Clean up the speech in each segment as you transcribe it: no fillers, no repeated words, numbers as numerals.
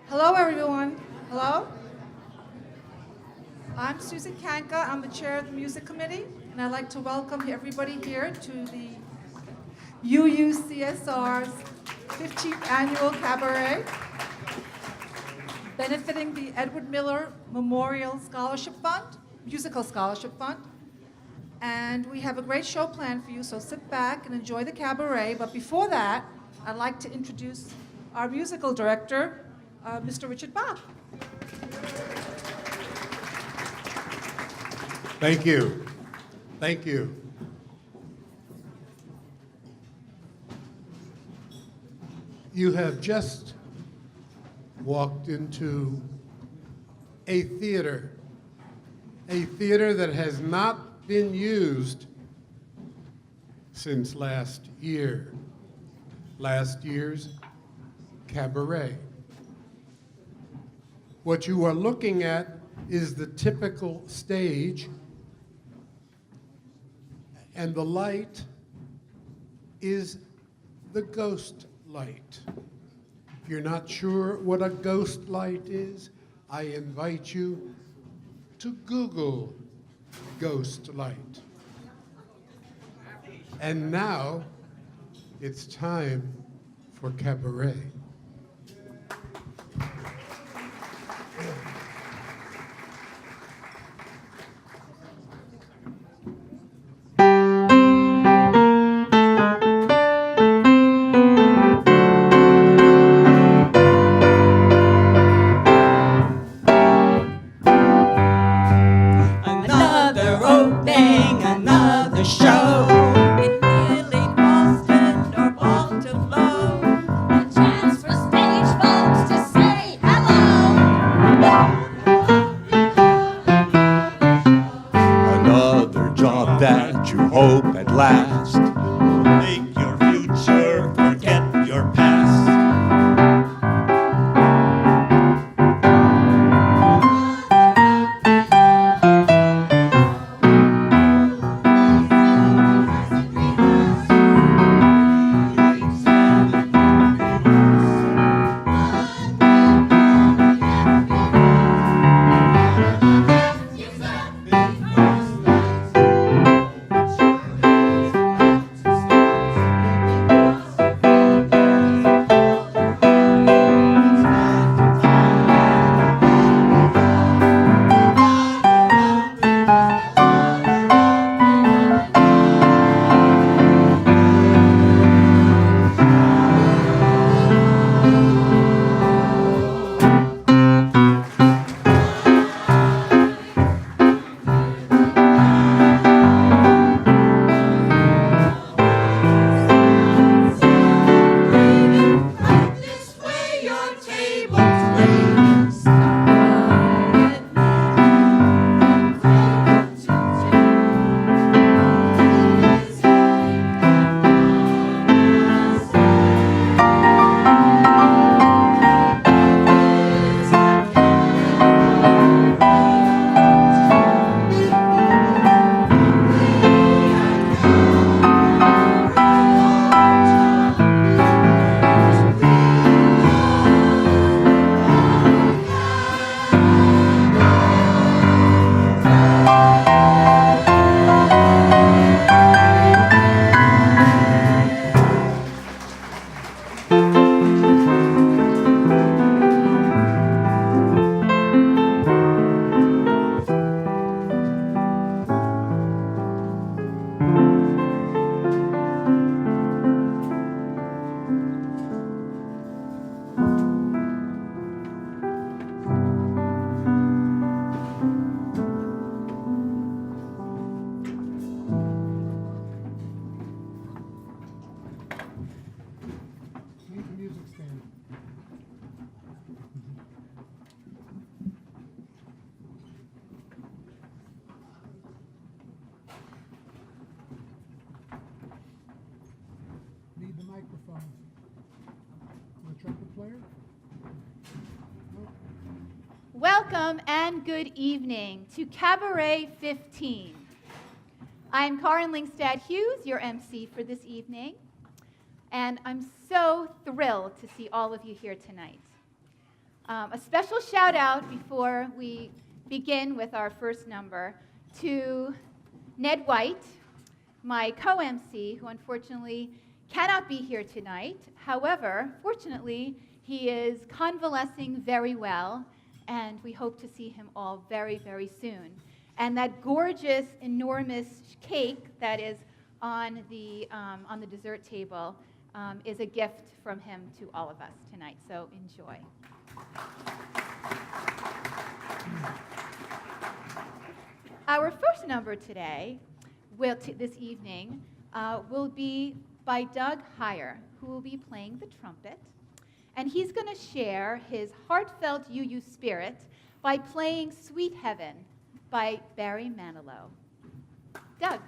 Hello, everyone. Hello. I'm Susan Kanka. I'm the chair of the music committee, and I'd like to welcome everybody here to the UUCSR's 15th annual cabaret, benefiting the Edward Miller Memorial Scholarship Fund, Musical Scholarship Fund. And we have a great show planned for you, so sit back and enjoy the cabaret. But before that, I'd like to introduce our musical director, Mr. Richard Bach. Thank you. Thank you. You have just walked into a theater that has not been used since last year. Last year's cabaret. What you are looking at is the typical stage, and the light is the ghost light. If you're not sure what a ghost light is, I invite you to Google ghost light. And now it's time for cabaret. Another opening, another show. In Philly, Boston, or Baltimore. A chance for stage folks to say hello. Another job that you hope at last will make your future forget your past. Need the microphone. Want a trumpet player? Welcome and good evening to Cabaret 15. I'm Karin Lingstad Hughes, your MC for this evening, and I'm so thrilled to see all of you here tonight. A special shout out before we begin with our first number to Ned White, my co-MC, who unfortunately cannot be here tonight. However, fortunately, he is convalescing very well, and we hope to see him all very, very soon. And that gorgeous, enormous cake that is on the dessert table is a gift from him to all of us tonight, so enjoy. Our first number today, this evening, will be by Doug Heyer, who will be playing the trumpet. And he's going to share his heartfelt UU spirit by playing Sweet Heaven by Barry Manilow. Doug.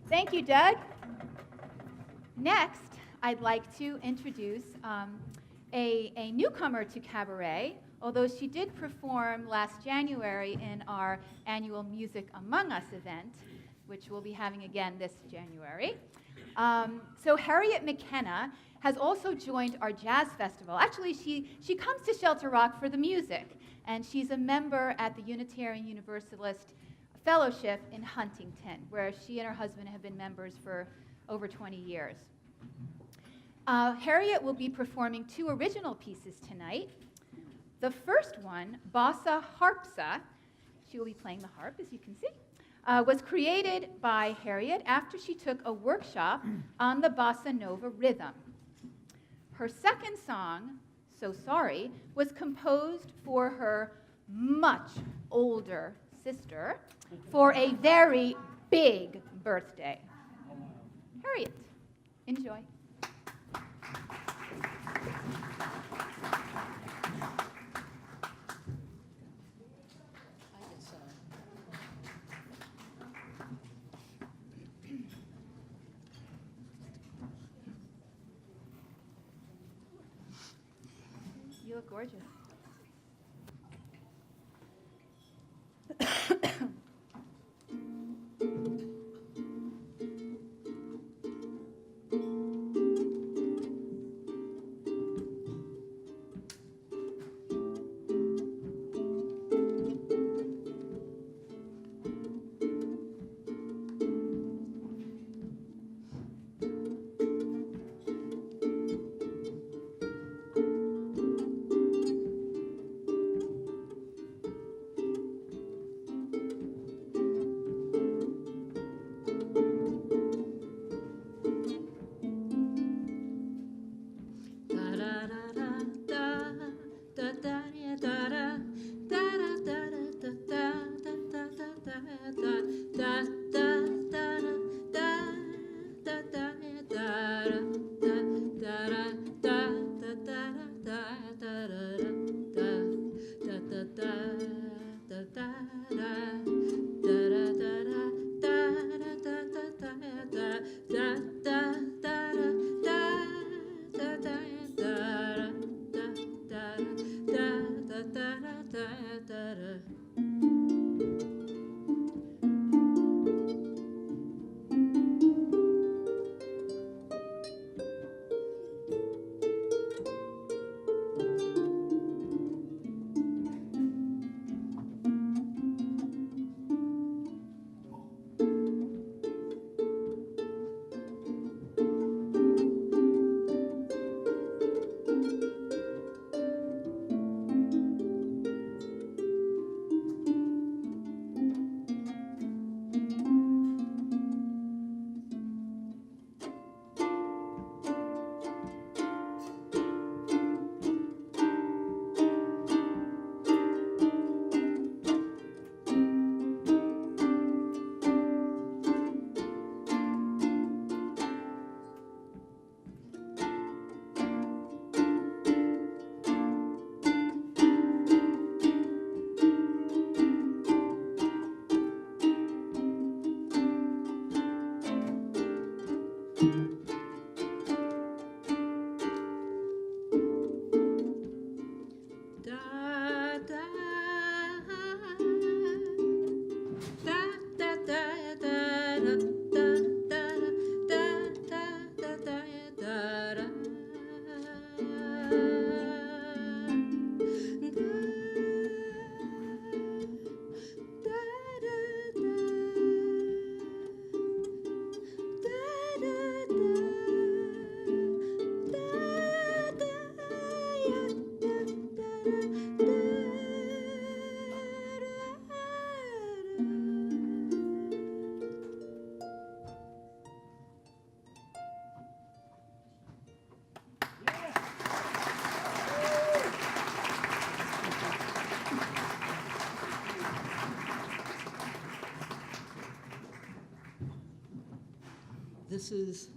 Thank you, Doug. Next, I'd like to introduce a newcomer to Cabaret, although she did perform last January in our annual Music Among Us event, which we'll be having again this January. So Harriet McKenna has also joined our jazz festival. Actually, she comes to Shelter Rock for the music, and she's a member at the Unitarian Universalist Fellowship in Huntington, where she and her husband have been members for over 20 years. Harriet will be performing 2 original pieces tonight. The first one, Bossa Harpsa, she will be playing the harp, as you can see, was created by Harriet after she took a workshop on the bossa nova rhythm. Her second song, So Sorry, was composed for her much older sister for a very big birthday. Harriet, enjoy. You look gorgeous. This is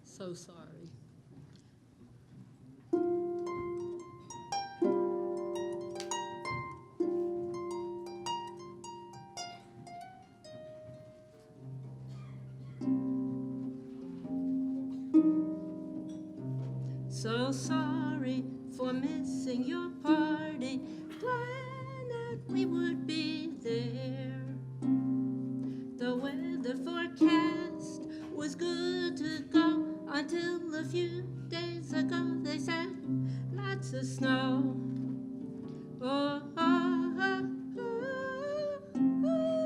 So Sorry. So sorry for missing your party. Planned that we would be there. The weather forecast was good to go until a few days ago. They said lots of snow. Oh, oh, oh, oh, oh.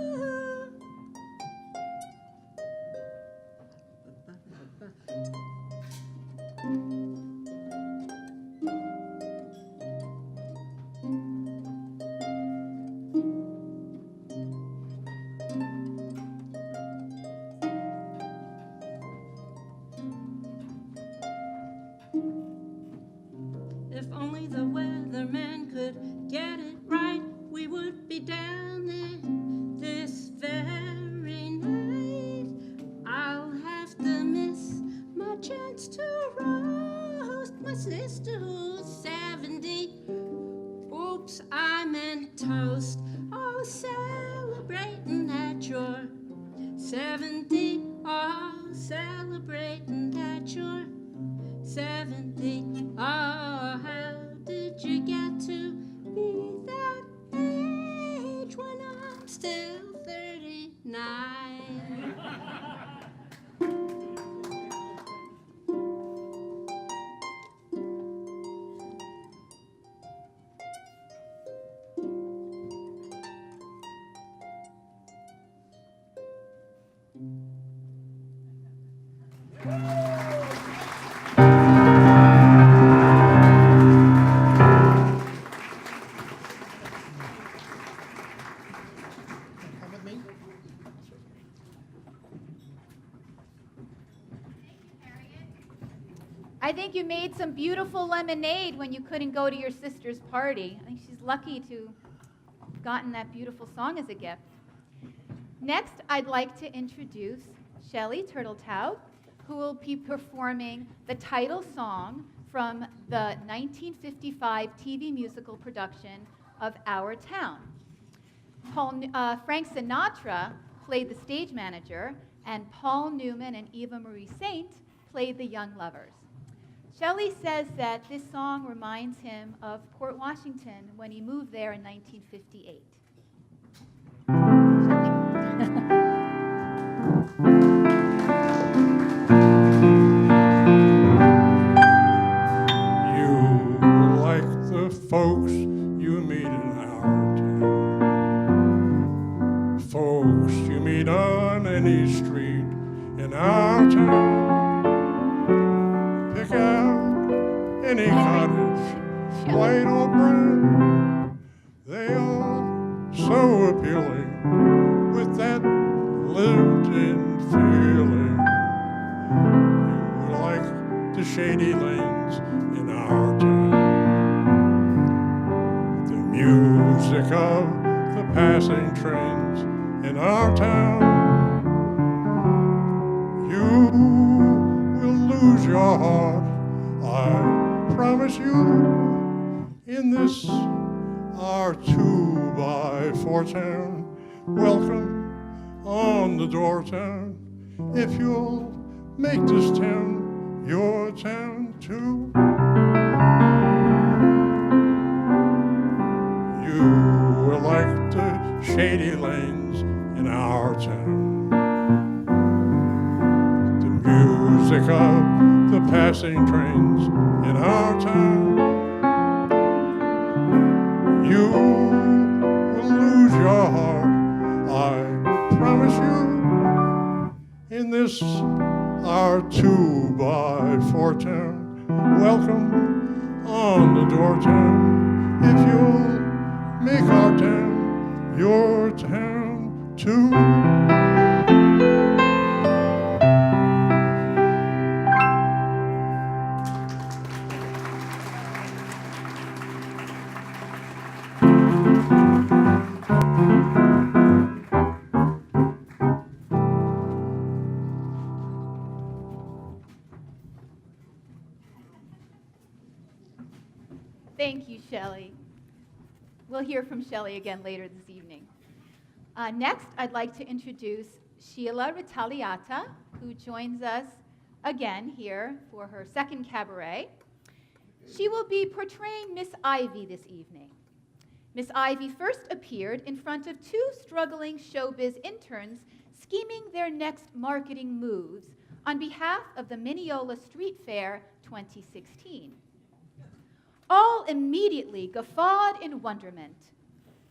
folks, I meant toast. Oh, celebrating at your 70. Oh, celebrating at your 70. Oh, how did you get to be that age when I'm still 39? I think you made some beautiful lemonade when you couldn't go to your sister's party. I think she's lucky to have gotten that beautiful song as a gift. Next, I'd like to introduce Shelley Turtletaub, who will be performing the title song from the 1955 TV musical production of Our Town. Frank Sinatra played the stage manager, and Paul Newman and Eva Marie Saint played the young lovers. Shelley says that this song reminds him of Port Washington when he moved there in 1958. You like the folks you meet in our town. Folks you meet on any street in our town. Pick out any cottage, white or brown. They are so appealing with that lived-in feeling. You like the shady lanes in our town. The music of the passing trains in our town. You will lose your heart, I promise you, in this our 2x4 town. Welcome on the door town, if you'll make this town your town too. You will like the shady lanes in our town. The music of the passing trains in our town. You will lose your heart, I promise you, in this our 2x4 town. Welcome on the door town, if you'll make our town your town too. Thank you, Shelley. We'll hear from Shelley again later this evening. Next, I'd like to introduce Sheila Ritaliata, who joins us again here for her second cabaret. She will be portraying Miss Ivy this evening. Miss Ivy first appeared in front of two struggling showbiz interns scheming their next marketing moves on behalf of the Mineola Street Fair 2016. All immediately guffawed in wonderment.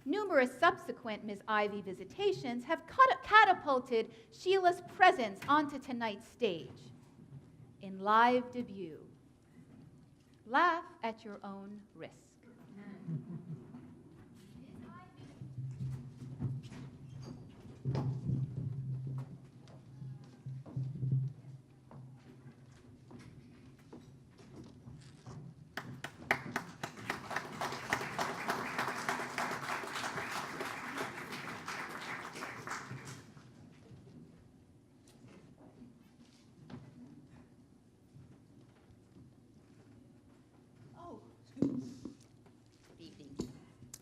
Numerous subsequent Miss Ivy visitations have catapulted Sheila's presence onto tonight's stage. In live debut, laugh at your own risk.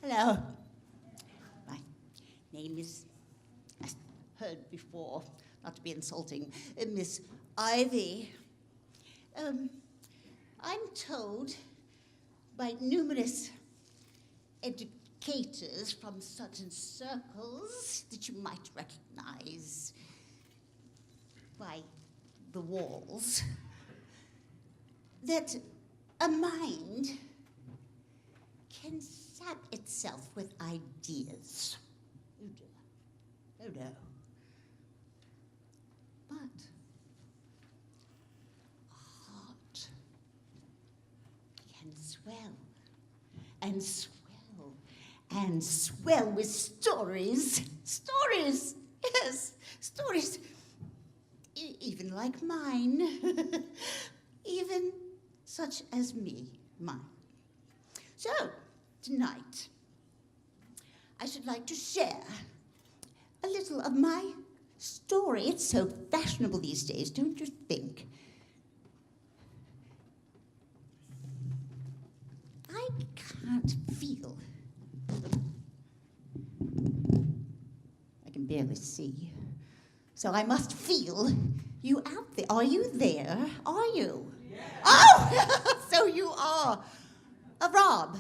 Hello. My name is, as heard before, not to be insulting, Miss Ivy. I'm told by numerous educators from certain circles that you might recognize by the walls that a mind can sap itself with ideas. Oh dear. Oh no. But a heart can swell and swell and swell with stories. Stories, yes, stories. Even like mine. Even such as me, mine. So, tonight, I should like to share a little of my story. It's so fashionable these days, don't you think? I can't feel. I can barely see. So I must feel you out there. Are you there? Are you? Yeah. Oh, so you are. Rob.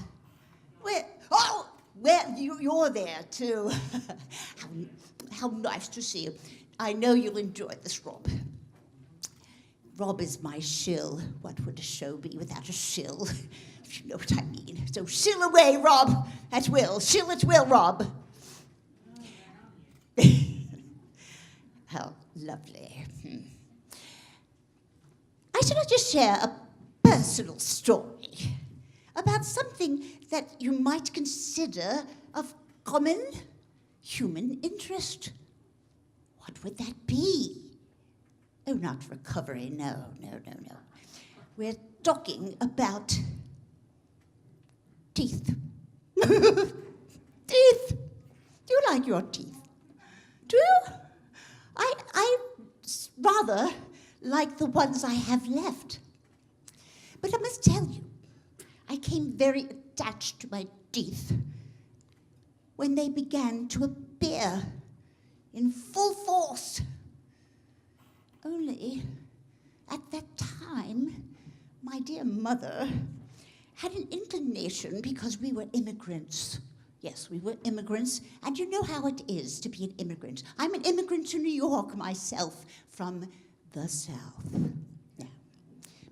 Where? Oh, well, you're there too. How nice to see you. I know you'll enjoy this, Rob. Rob is my shill. What would a show be without a shill? If you know what I mean. So shill away, Rob, at will. Shill at will, Rob. How lovely. I should like to share a personal story about something that you might consider of common human interest. What would that be? Oh, not recovery, no. We're talking about teeth. Teeth. Do you like your teeth? Do you? I rather like the ones I have left. But I must tell you, I came very attached to my teeth when they began to appear in full force. Only at that time, my dear mother had an inclination, because we were immigrants. Yes, we were immigrants, and you know how it is to be an immigrant. I'm an immigrant to New York myself, from the South. Yeah.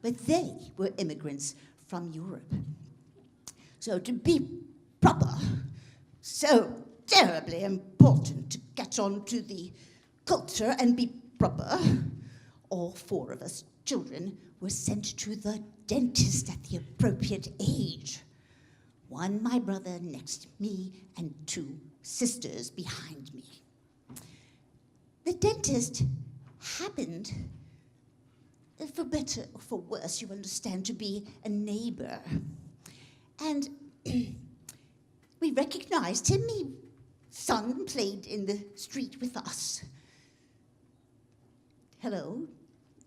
But they were immigrants from Europe. So to be proper, so terribly important to catch on to the culture and be proper, all four of us children were sent to the dentist at the appropriate age. One, my brother next to me, and two sisters behind me. The dentist happened, for better or for worse, you understand, to be a neighbor. And we recognized him. His son played in the street with us. Hello,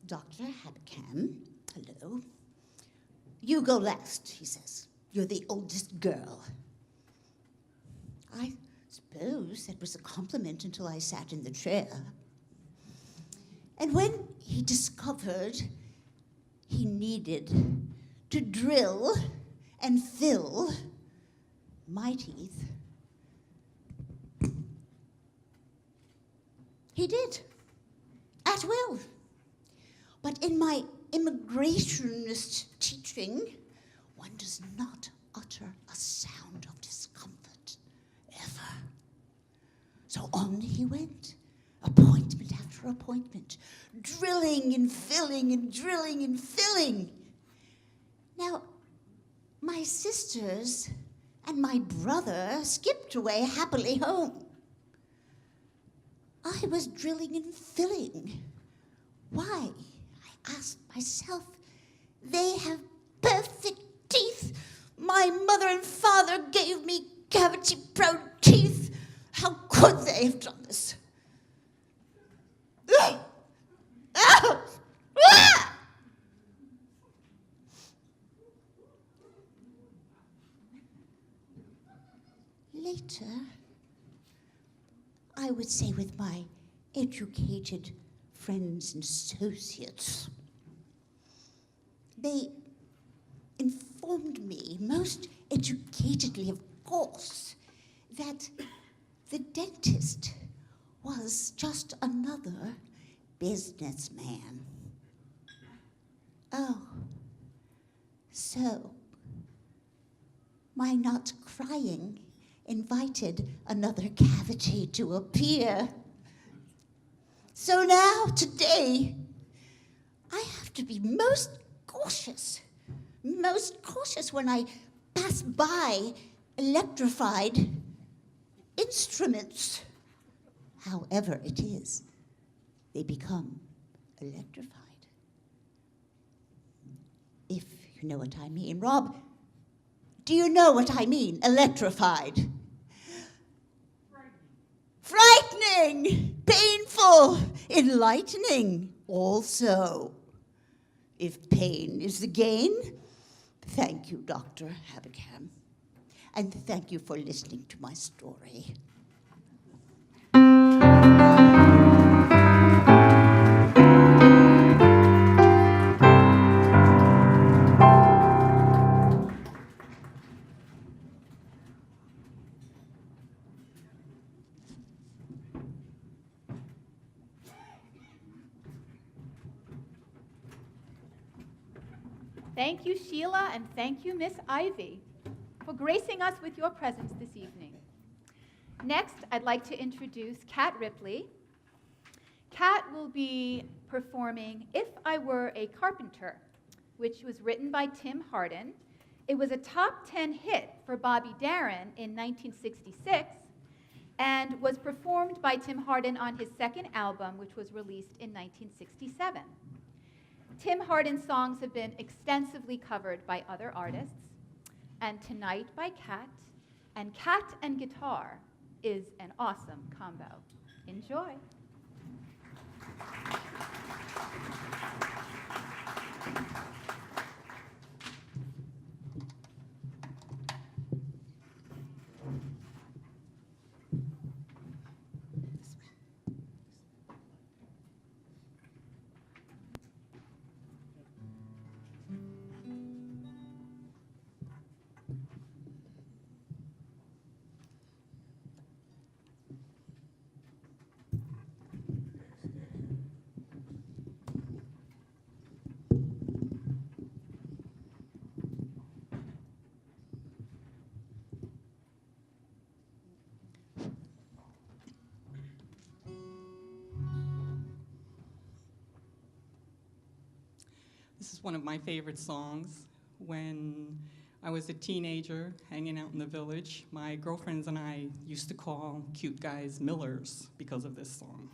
Dr. Habcam. Hello. You go last, he says. You're the oldest girl. I suppose that was a compliment until I sat in the chair. And when he discovered he needed to drill and fill my teeth, he did, at will. But in my immigrationist teaching, one does not utter a sound of discomfort, ever. So on he went, appointment after appointment, drilling and filling and drilling and filling. Now, my sisters and my brother skipped away happily home. I was drilling and filling. Why? I asked myself. They have perfect teeth. My mother and father gave me cavity-prone teeth. How could they have done this? later, I would say with my educated friends and associates, they informed me, most educatedly of course, that the dentist was just another businessman. Oh, so my not crying invited another cavity to appear. So now, today, I have to be most cautious when I pass by electrified instruments. However it is, they become electrified. If you know what I mean. Rob, do you know what I mean, electrified? Frightening, painful, enlightening also. If pain is the gain, thank you, Dr. Habicam. And thank you for listening to my story. Thank you, Sheila, and thank you, Miss Ivy, for gracing us with your presence this evening. Next, I'd like to introduce Kat Ripley. Kat will be performing If I Were a Carpenter, which was written by Tim Hardin. It was a top 10 hit for Bobby Darin in 1966 and was performed by Tim Hardin on his second album, which was released in 1967. Tim Hardin's songs have been extensively covered by other artists, and tonight by Kat, and cat and guitar is an awesome combo. Enjoy. This is one of my favorite songs. When I was a teenager hanging out in the village, my girlfriends and I used to call cute guys Millers because of this song.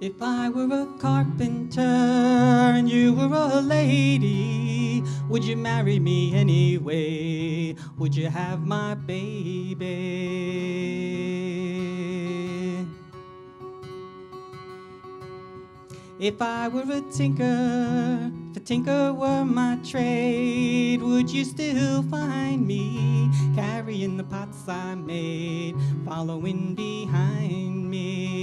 If I were a carpenter and you were a lady, would you marry me anyway? Would you have my baby? If I were a tinker, if a tinker were my trade, would you still find me carrying the pots I made, following behind me?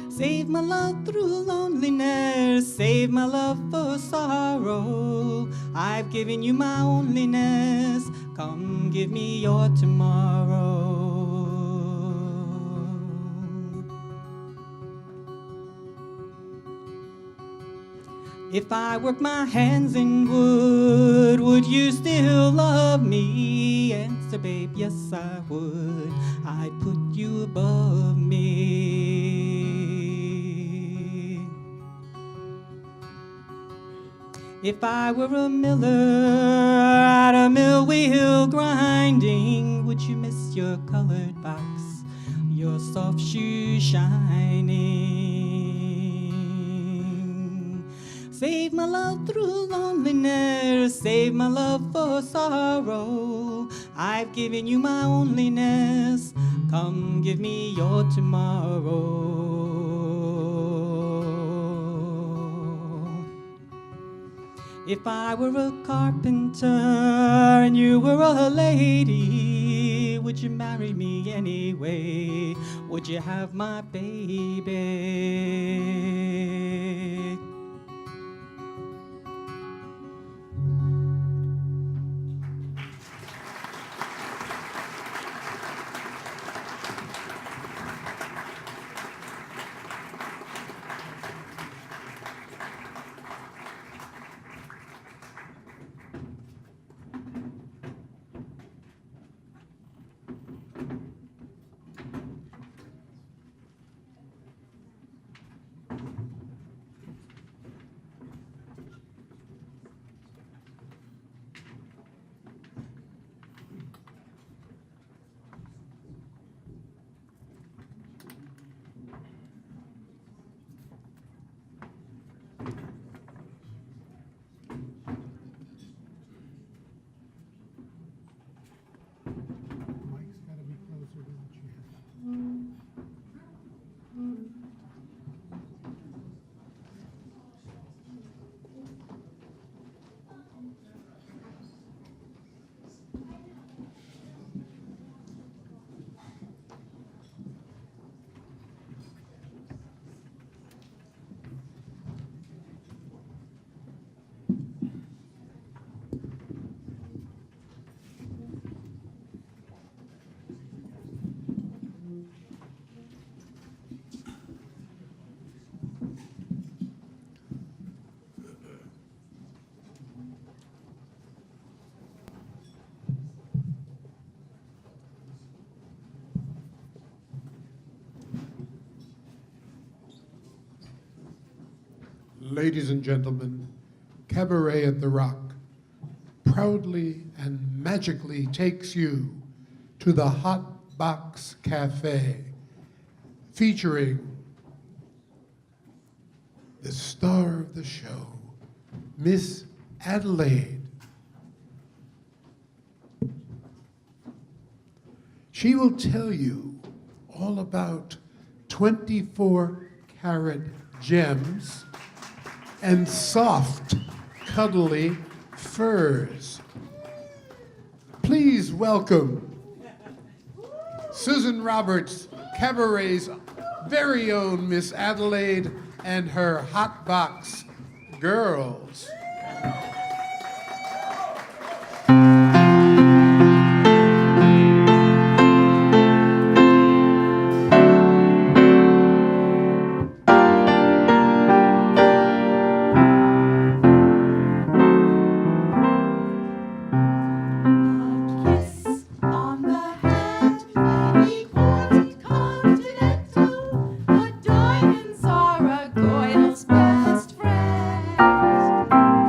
Save my love through loneliness, save my love for sorrow. I've given you my onlyness, come give me your tomorrow. If I work my hands in wood, would you still love me? Answer, babe, yes I would. I'd put you above me. If I were a miller at a mill wheel grinding, would you miss your colored box, your soft shoes shining? Save my love through loneliness, save my love for sorrow. I've given you my onlyness, come give me your tomorrow. If I were a carpenter and you were a lady, would you marry me anyway? Would you have my baby? Mike's got to be closer to the chair. Ladies and gentlemen, Cabaret at the Rock proudly and magically takes you to the Hot Box Cafe, featuring the star of the show, Miss Adelaide. She will tell you all about 24-karat gems and soft, cuddly furs. Please welcome Susan Roberts, Cabaret's very own Miss Adelaide, and her Hot Box girls. Diamonds are a Goyle's best friend.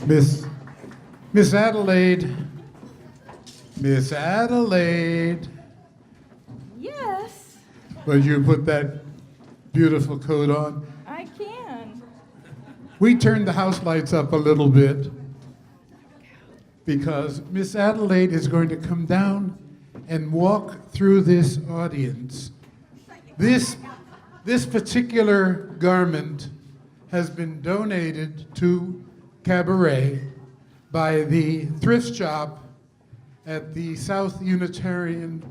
Miss Adelaide. Miss Adelaide. Yes, Will you put that beautiful coat on? I can. We turned the house lights up a little bit because Miss Adelaide is going to come down and walk through this audience. This particular garment has been donated to Cabaret by the thrift shop at the South Unitarian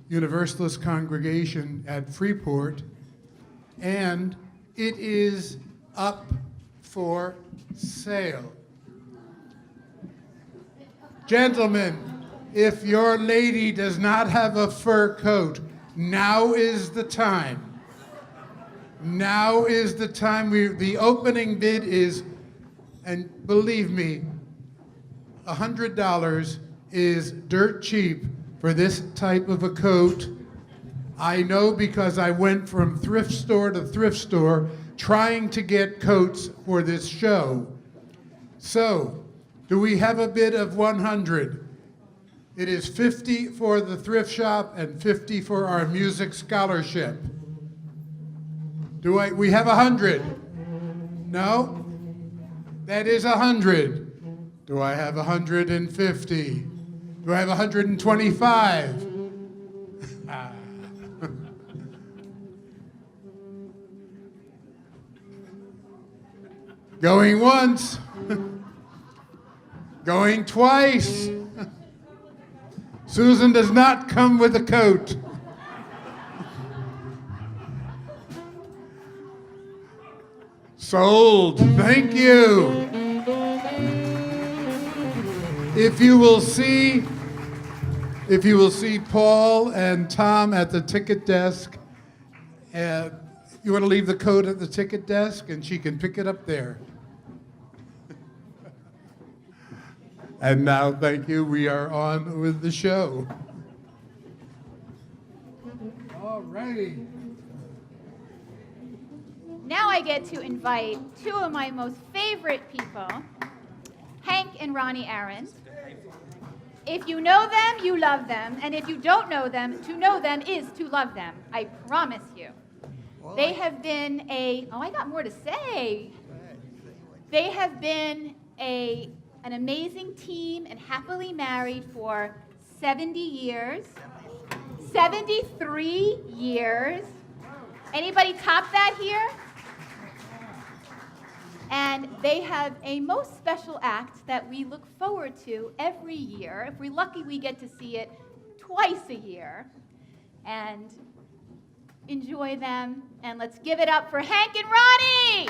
Universalist Congregation at Freeport, and it is up for sale. Gentlemen, if your lady does not have a fur coat, now is the time. Now is the time. The opening bid is, and believe me, $100 is dirt cheap for this type of a coat. I know because I went from thrift store to thrift store trying to get coats for this show. So, do we have a bid of 100? It is 50 for the thrift shop and 50 for our music scholarship. We have 100? No? That is 100. Do I have 150? Do I have 125? Going once. Going twice. Susan does not come with a coat. Sold. Thank you. If you will see Paul and Tom at the ticket desk, you want to leave the coat at the ticket desk and she can pick it up there. And now, thank you, we are on with the show. All righty. Now I get to invite two of my most favorite people, Hank and Ronnie Arendt. If you know them, you love them. And if you don't know them, to know them is to love them. I promise you. They have been I got more to say. They have been an amazing team and happily married for 70 years. 73 years. Anybody top that here? And they have a most special act that we look forward to every year. If we're lucky, we get to see it twice a year. And enjoy them. And let's give it up for Hank and Ronnie!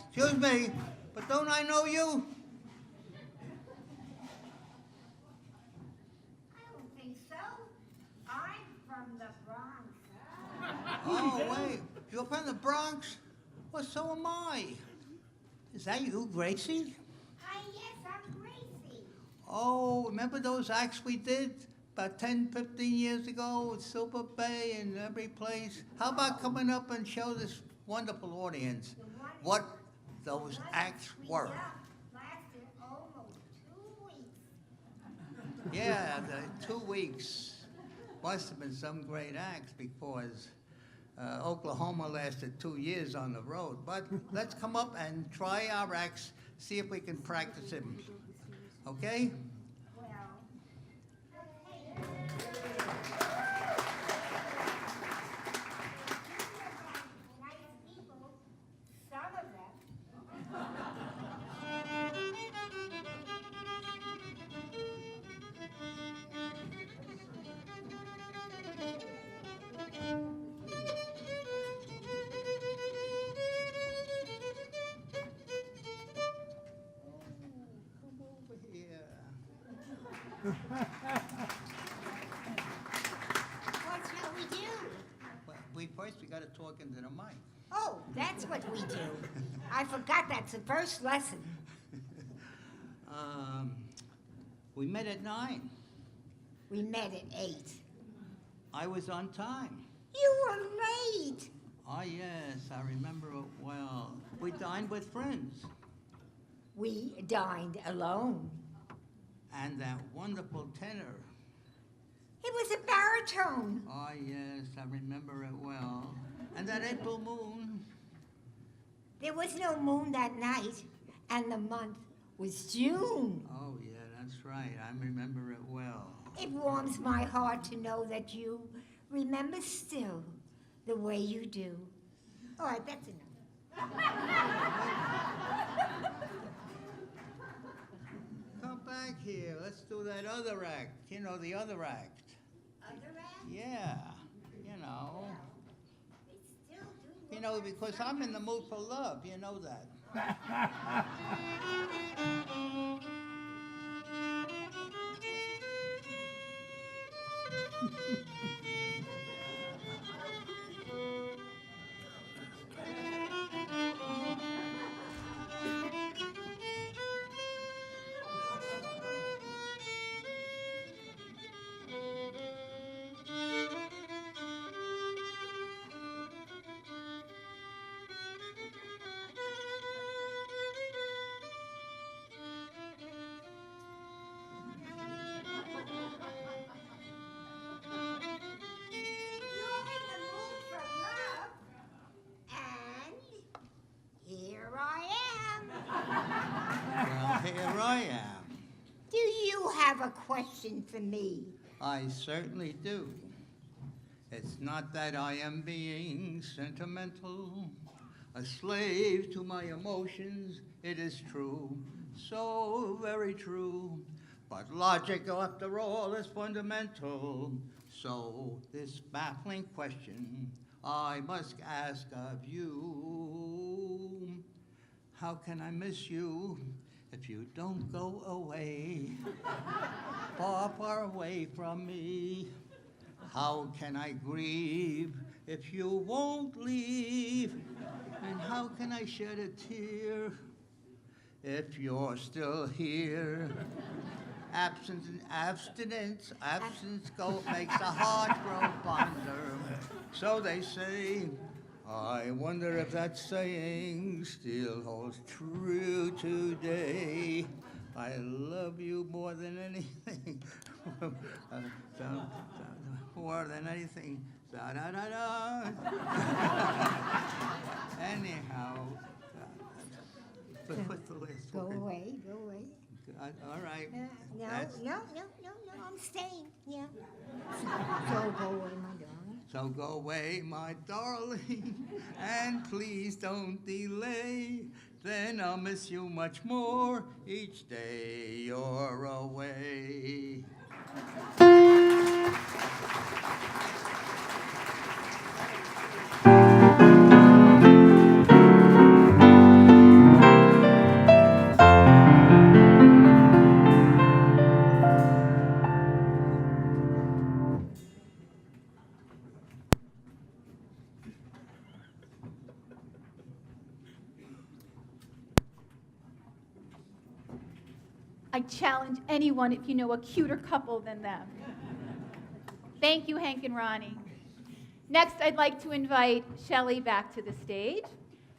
Excuse me, but don't I know you? I don't think so. I'm from the Bronx. Oh, wait, you're from the Bronx? Well, so am I. Is that you, Gracie? Yes, I'm Gracie. Oh, remember those acts we did about 10, 15 years ago at Silver Bay and every place? How about coming up and show this wonderful audience what those acts were? Lasted almost 2 weeks. Yeah, the 2 weeks must have been some great acts because Oklahoma lasted 2 years on the road. But let's come up and try our acts, see if we can practice them. Okay? What shall we do? Well, we got to talk into the mic. Oh, that's what we do. I forgot that's the first lesson. We met at 9. We met at 8. I was on time. You were late. Ah, yes, I remember it well. We dined with friends. We dined alone. And that wonderful tenor. It was a baritone. Ah, yes, I remember it well. And that April moon. There was no moon that night, and the month was June. Oh, yeah, that's right. I remember it well. It warms my heart to know that you remember still the way you do. All right, that's enough. Come back here. Let's do that other act. You know, the other act. Other act? Yeah, you know. It's still doing You know, because I'm in the mood for love. You know that. You're in the mood for love, and here I am. Well, here I am. Do you have a question for me? I certainly do. It's not that I am being sentimental, a slave to my emotions, it is true, so very true. But logic, after all, is fundamental. So this baffling question I must ask of you. How can I miss you if you don't go away, far, far away from me? How can I grieve if you won't leave? And how can I shed a tear if you're still here? Absence and abstinence makes the heart grow fonder. So they say, I wonder if that saying still holds true today. I love you more than anything. More than anything. Da-da-da-da. Anyhow, put the list. Go away, go away. All right. No, That's- no, I'm staying, yeah. So go away, my darling. So go away, my darling, and please don't delay. Then I'll miss you much more each day you're away. I challenge anyone if you know a cuter couple than them. Thank you, Hank and Ronnie. Next, I'd like to invite Shelley back to the stage,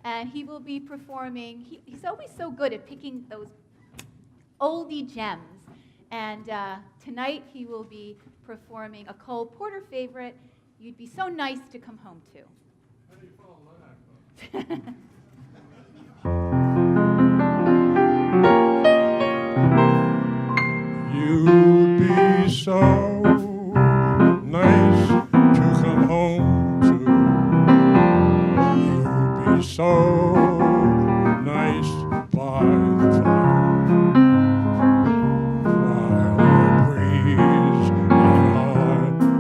and he will be performing. He's always so good at picking those oldie gems. And tonight he will be performing a Cole Porter favorite, You'd Be So Nice to Come Home To. You'd be so nice to come home to. You'd be so nice by the fire. While the breeze and I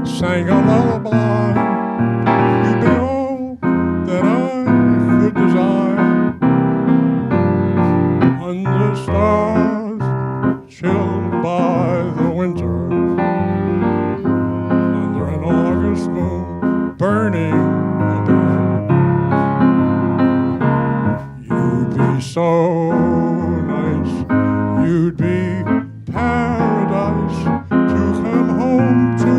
sang a lullaby, you'd be all that I could desire. Under stars chilled by the winter, under an August moon burning above. You'd be so nice, you'd be paradise to come home to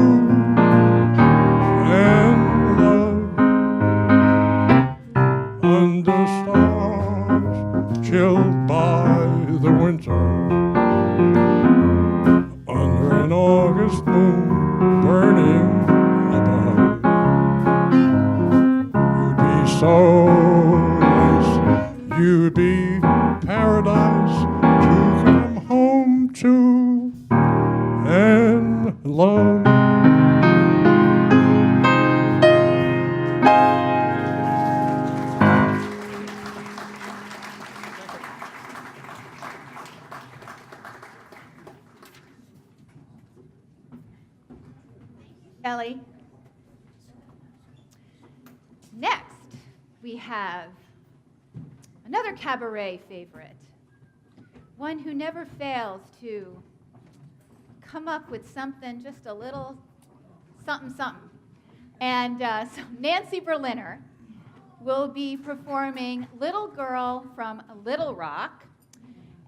and love. Under stars chilled by the winter, under an August moon burning above. You'd be so nice, you'd be paradise to come home to and love. Ellie. Next, we have another cabaret favorite, one who never fails to come up with something, just a little something, something. And so Nancy Berliner will be performing Little Girl from Little Rock,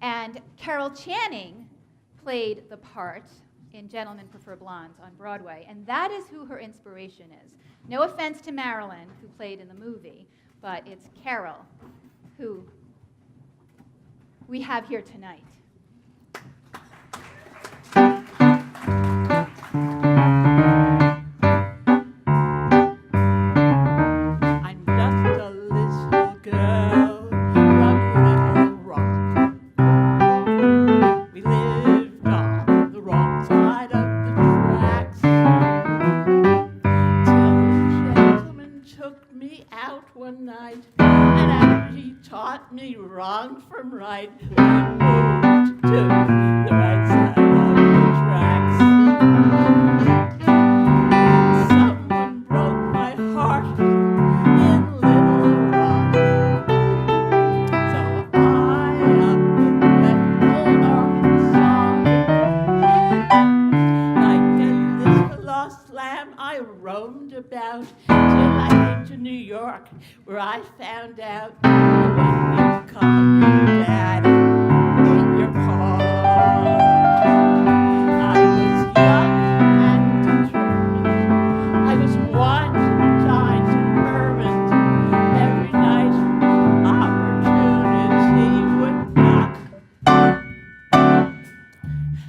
and Carol Channing played the part in Gentlemen Prefer Blondes on Broadway, and that is who her inspiration is. No offense to Marilyn, who played in the movie, but it's Carol who we have here tonight. I'm just a little girl from Little Rock. We lived on the wrong side of the tracks till a gentleman took me out one night, and after he taught me wrong from right, we moved to the right side of the tracks. Someone broke my heart in Little Rock, so I up and left old Arkansas. Like a little lost lamb, I roamed about till I came to New York, where I found out when you call your daddy in your car. I was young and determined. I was one-time determined. Every night opportunity would knock.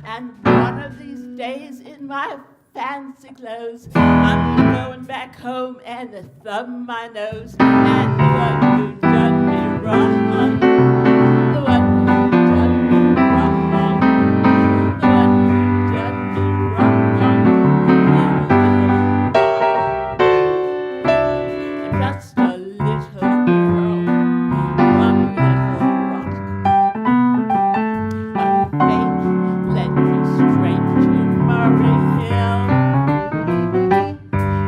And one of these days in my fancy clothes, I'm going back home and thumb my nose. And the one who done me wrong, the one who done me wrong, the one who done me wrong. I'm just a little girl from Little Rock, but fate led me straight to Murray Hill,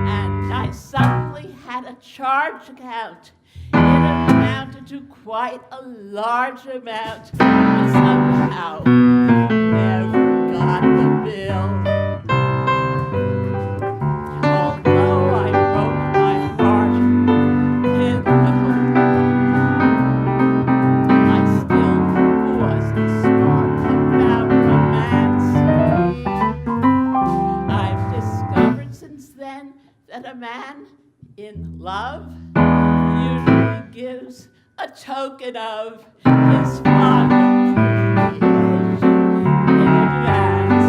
and I suddenly had a charge account. It amounted to quite a large amount, but somehow I never got the bill. Although I broke my heart in Little Rock, I still wasn't smart about romance. I've discovered since then that a man in love usually gives a token of his fond appreciation in advance.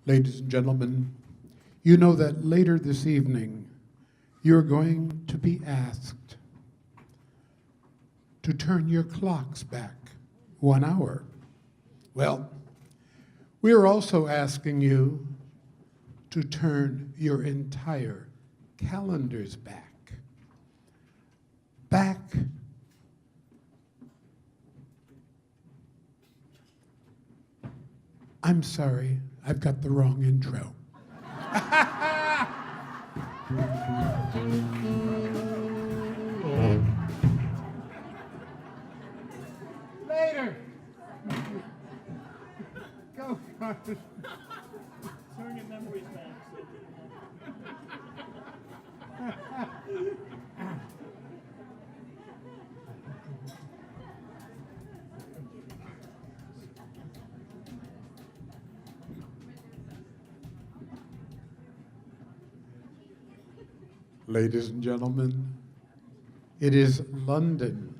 Ladies and gentlemen, you know that later this evening, you're going to be asked to turn your clocks back 1 hour. Well, we're also asking you to turn your entire calendars back. I'm sorry, I've got the wrong intro. Later. Go, Carter. Turn your memories back. Ladies and gentlemen, it is London.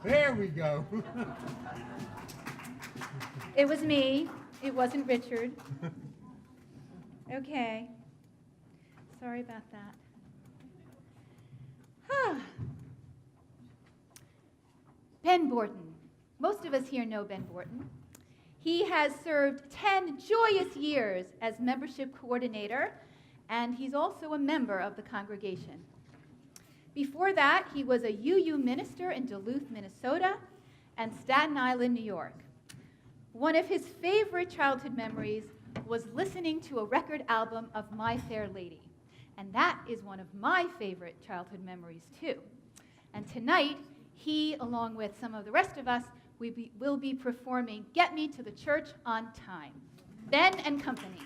There we go. It was me. It wasn't Richard. Okay. Sorry about that. Ben Borton. Most of us here know Ben Borton. He has served 10 joyous years as membership coordinator, and he's also a member of the congregation. Before that, he was a UU minister in Duluth, Minnesota, and Staten Island, New York. One of his favorite childhood memories was listening to a record album of My Fair Lady, and that is one of my favorite childhood memories, too. And tonight, he, along with some of the rest of us, will be performing Get Me to the Church on Time. Ben and Company.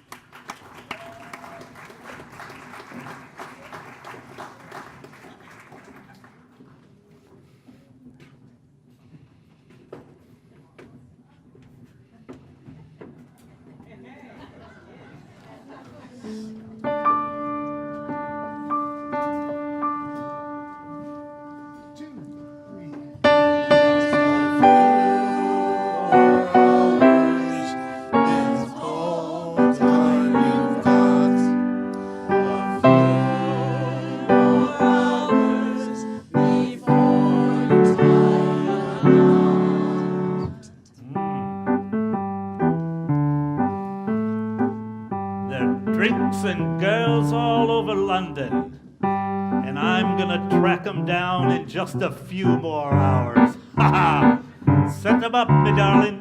And girls all over London, and I'm gonna track them down in just a few more hours. Ha ha! Set them up, me darling.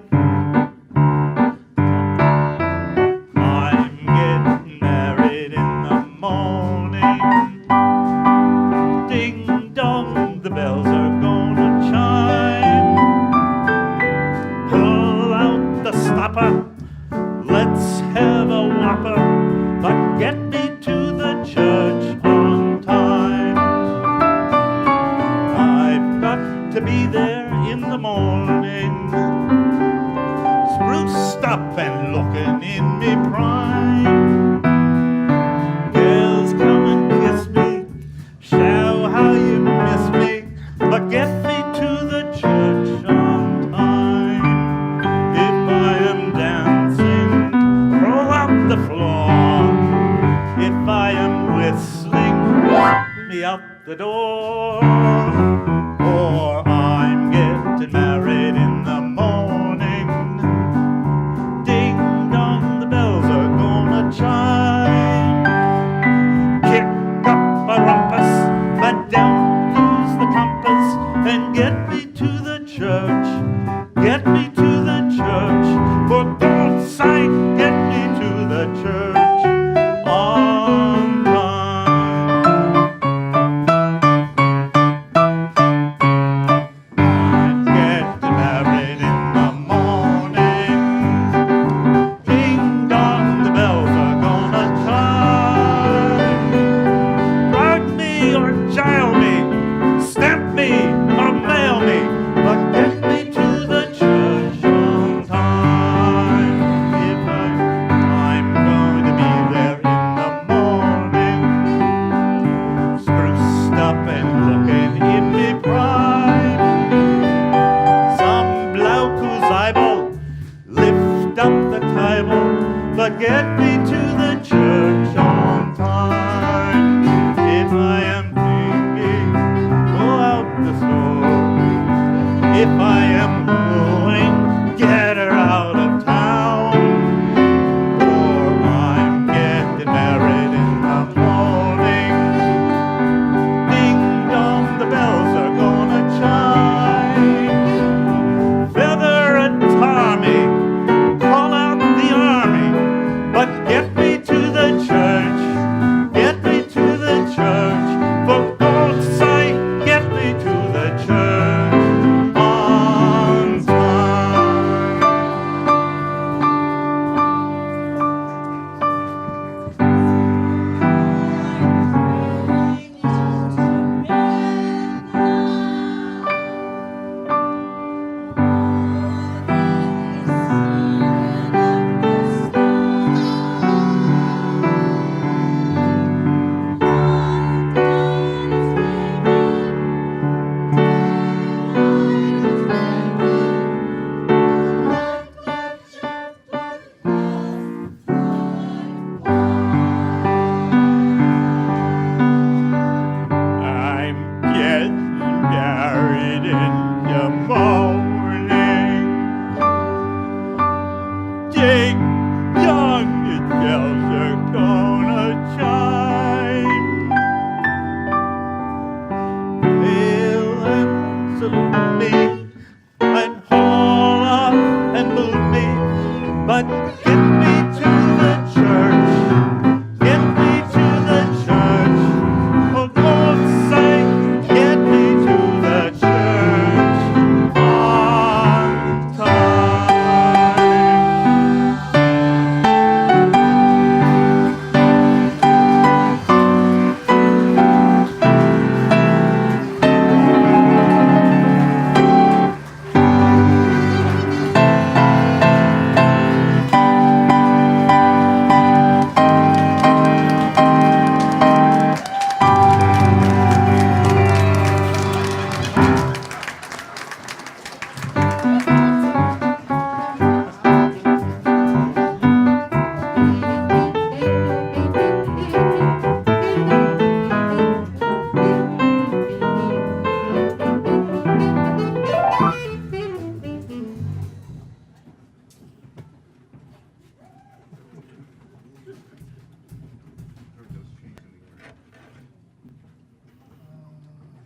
I'm getting married in the morning. Ding dong, the bells are gonna chime. Pull out the stopper, let's have a whopper. But get me to the church on time. I've got to be there in the morning, spruced up and looking in me prime. Girls, come and kiss me, show how you miss me, but get me to the church on time. If I am dancing, roll out the floor. If I am whistling, let me out the door. Or I'm getting married in the morning. Ding dong, the bells are gonna chime. Kick up a rumpus, but don't lose the compass, and get me to the church. Get me to the church. For God's sake, get me to the church.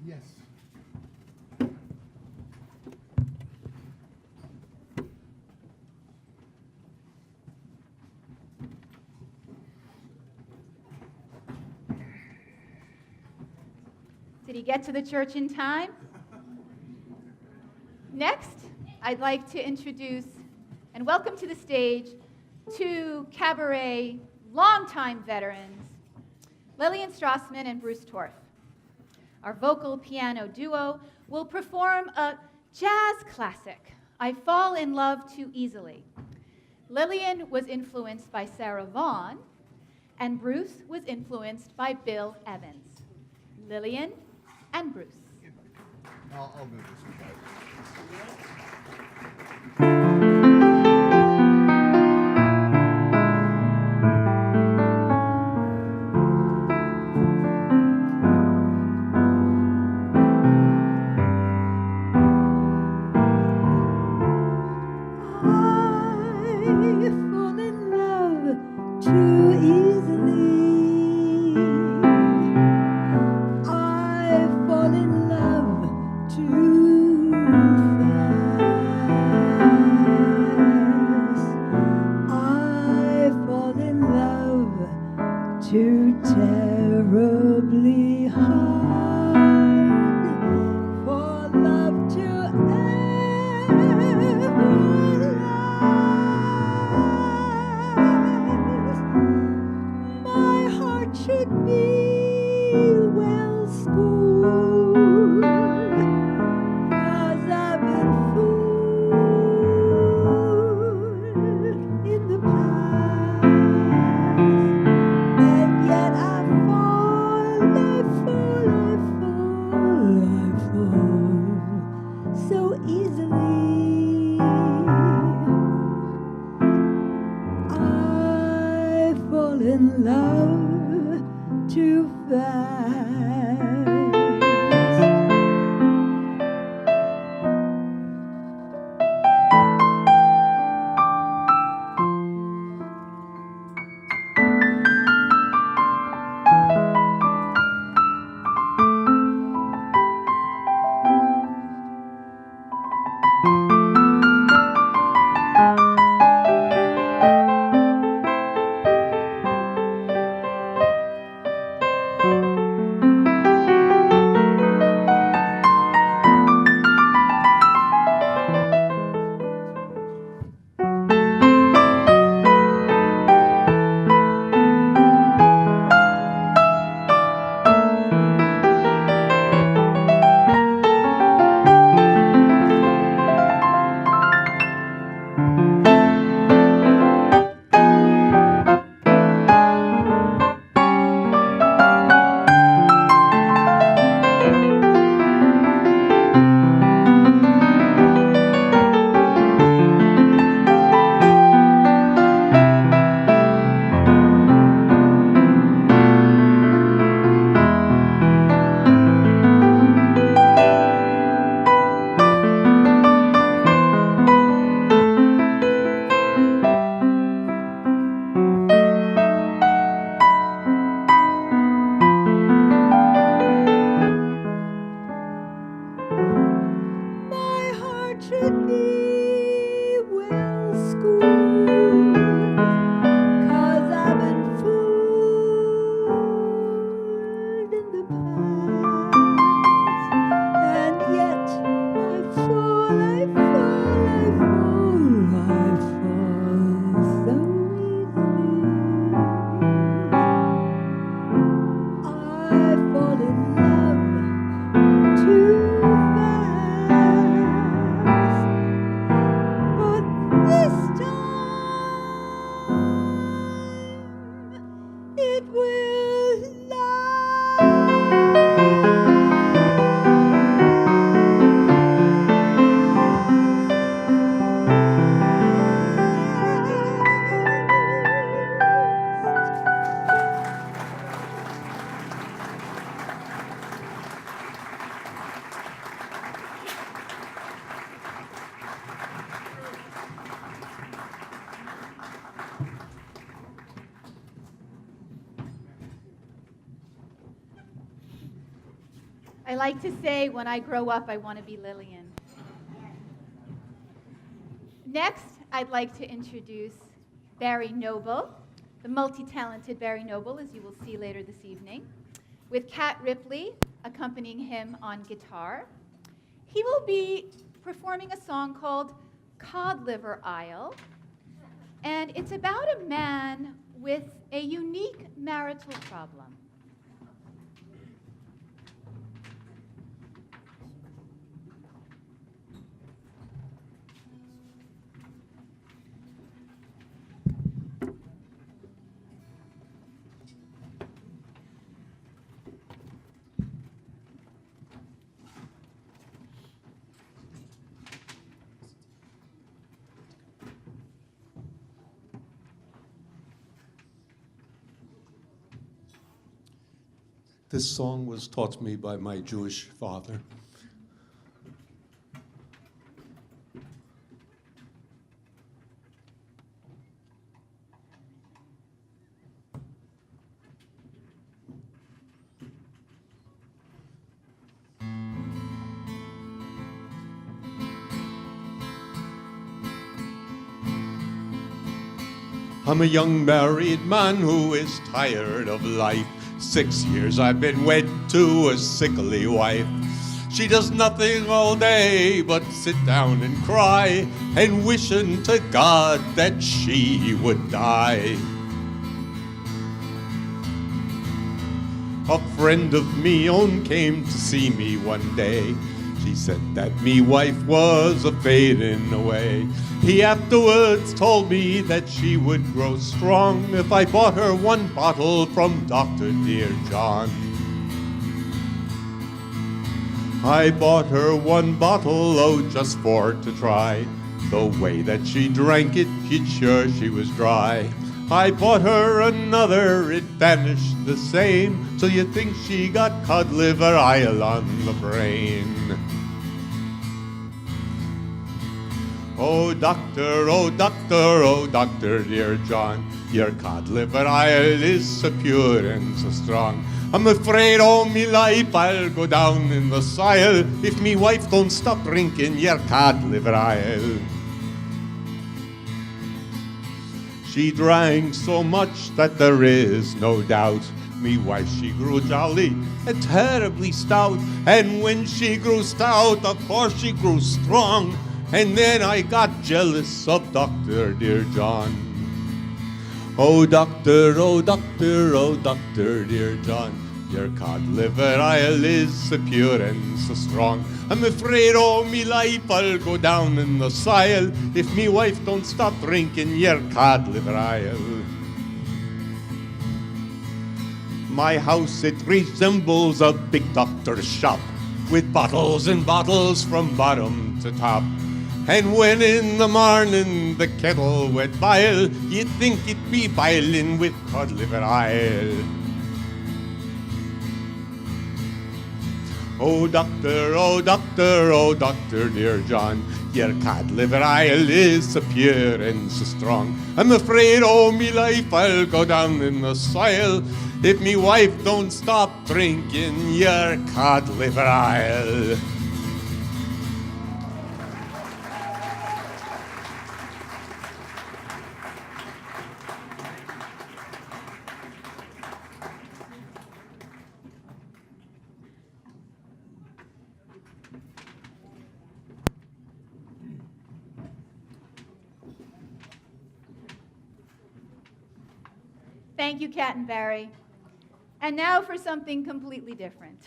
Yes. Did he get to the church in time? Next, I'd like to introduce and welcome to the stage two cabaret longtime veterans, Lillian Strassman and Bruce Torf. Our vocal piano duo will perform a jazz classic, I Fall in Love Too Easily. Lillian was influenced by Sarah Vaughan, and Bruce was influenced by Bill Evans. Lillian and Bruce. I'll do this one, guys. I like to say, when I grow up, I want to be Lillian. Next, I'd like to introduce Barry Noble, the multi-talented Barry Noble, as you will see later this evening, with Kat Ripley accompanying him on guitar. He will be performing a song called Cod Liver Isle, and it's about a man with a unique marital problem. This song was taught me by my Jewish father. I'm a young married man who is tired of life. 6 years I've been wed to a sickly wife. She does nothing all day but sit down and cry and wishing to God that she would die. A friend of me own came to see me one day. She said that me wife was a fading away. He afterwards told me that she would grow strong if I bought her one bottle from Dr. Dear John. I bought her one bottle, oh, just for to try. The way that she drank it, you'd sure she was dry. I bought her another, it vanished the same, till you think she got cod liver isle on the brain. Oh doctor, oh doctor, oh doctor, dear John, your cod liver isle is so pure and so strong. I'm afraid all me life I'll go down in the soil if me wife don't stop drinking your cod liver isle. She drank so much that there is no doubt me wife, she grew jolly and terribly stout. And when she grew stout, of course she grew strong. And then I got jealous of Dr. Dear John. Oh doctor, oh doctor, oh doctor, dear John, your cod liver isle is so pure and so strong. I'm afraid all me life I'll go down in the soil if me wife don't stop drinking your cod liver isle. My house, it resembles a big doctor's shop with bottles and bottles from bottom to top. And when in the morning the kettle would boil, you'd think it'd be boiling with cod liver isle. Oh doctor, oh doctor, oh doctor, dear John, your cod liver isle is so pure and so strong. I'm afraid all me life I'll go down in the soil if me wife don't stop drinking your cod liver isle. Thank you, Kat and Barry. And now for something completely different.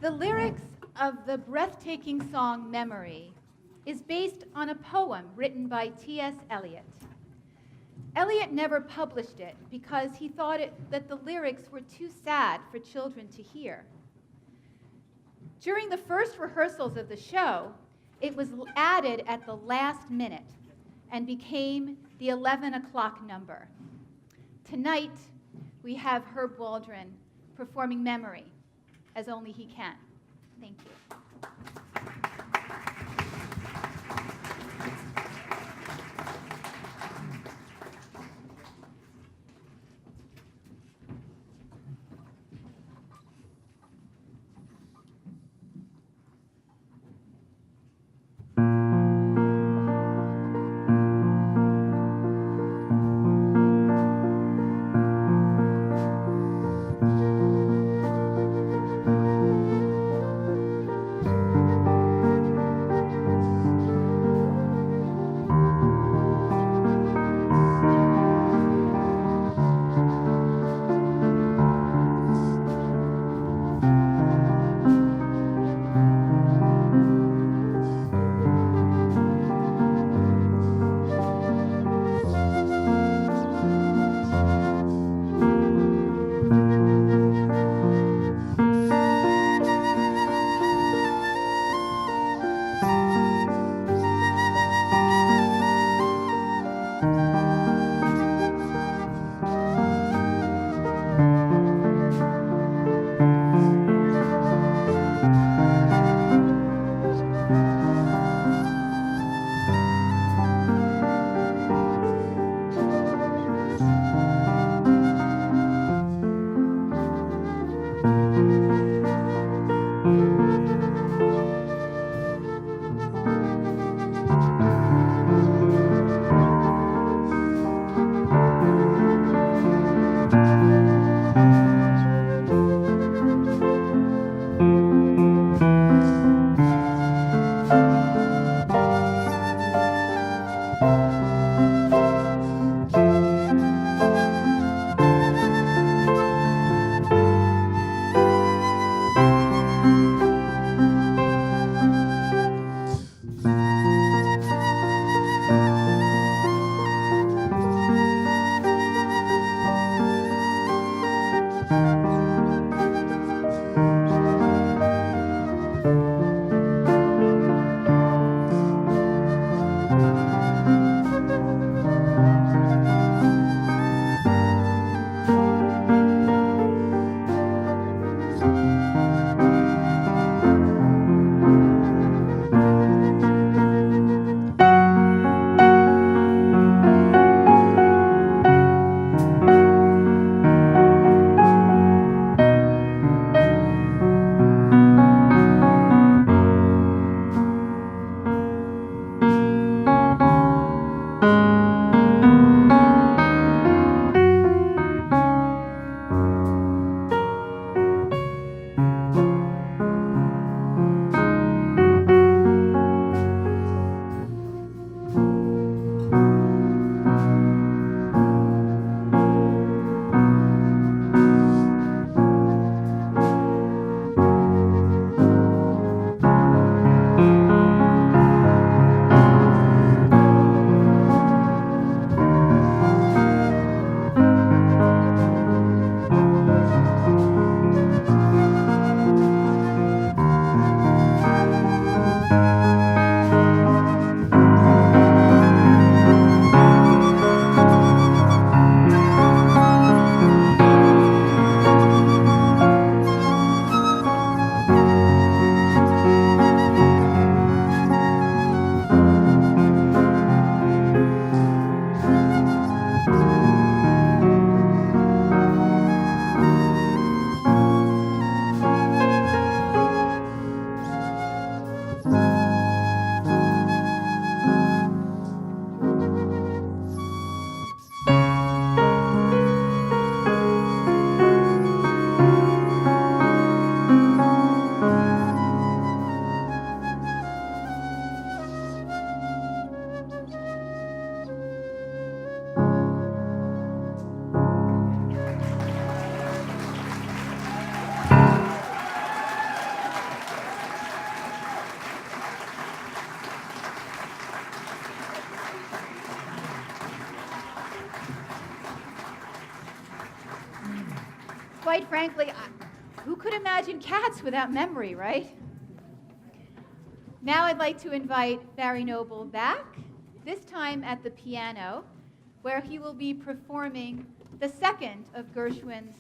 The lyrics of the breathtaking song Memory is based on a poem written by T.S. Eliot. Eliot never published it because he thought that the lyrics were too sad for children to hear. During the first rehearsals of the show, it was added at the last minute and became the 11 o'clock number. Tonight, we have Herb Waldron performing Memory as only he can. Thank you. Quite frankly, who could imagine cats without memory, right? Now I'd like to invite Barry Noble back, this time at the piano, where he will be performing the second of Gershwin's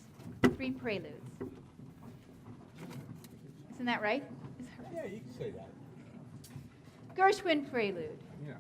3 preludes. Isn't that right? Yeah, you can say that. Gershwin Prelude. Yeah.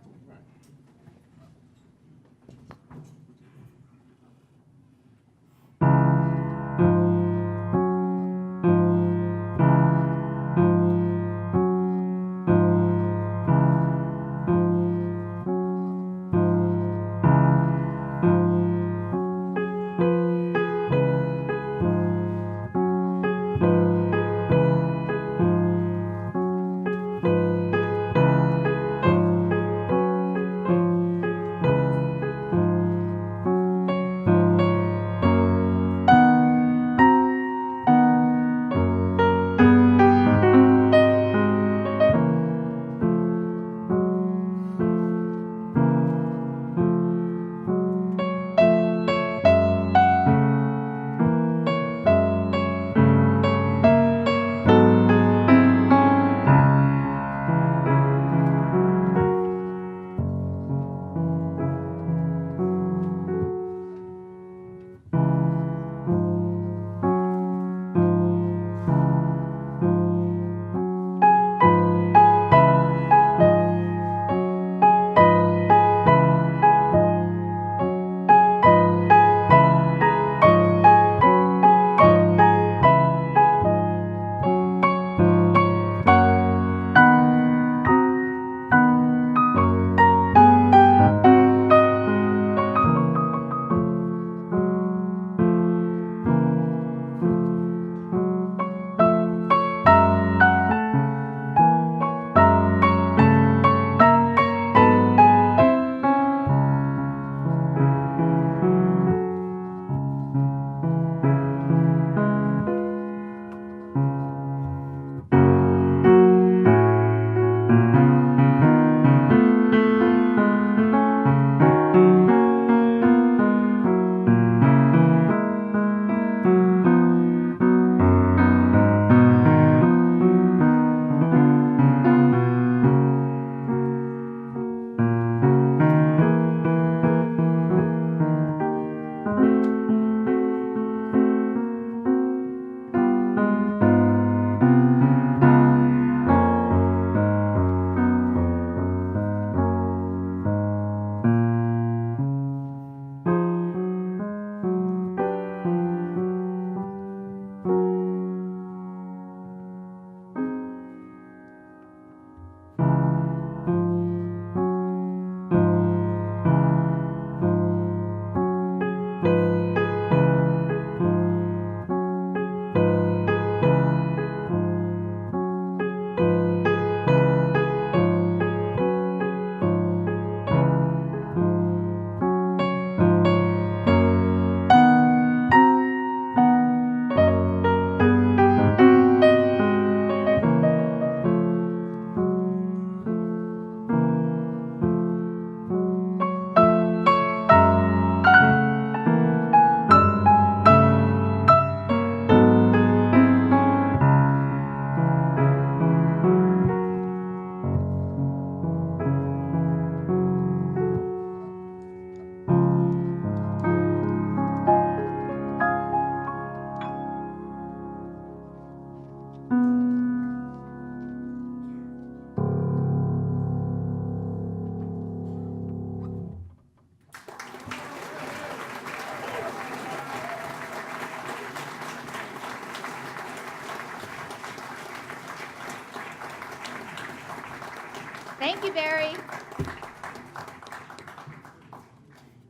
Thank you, Barry.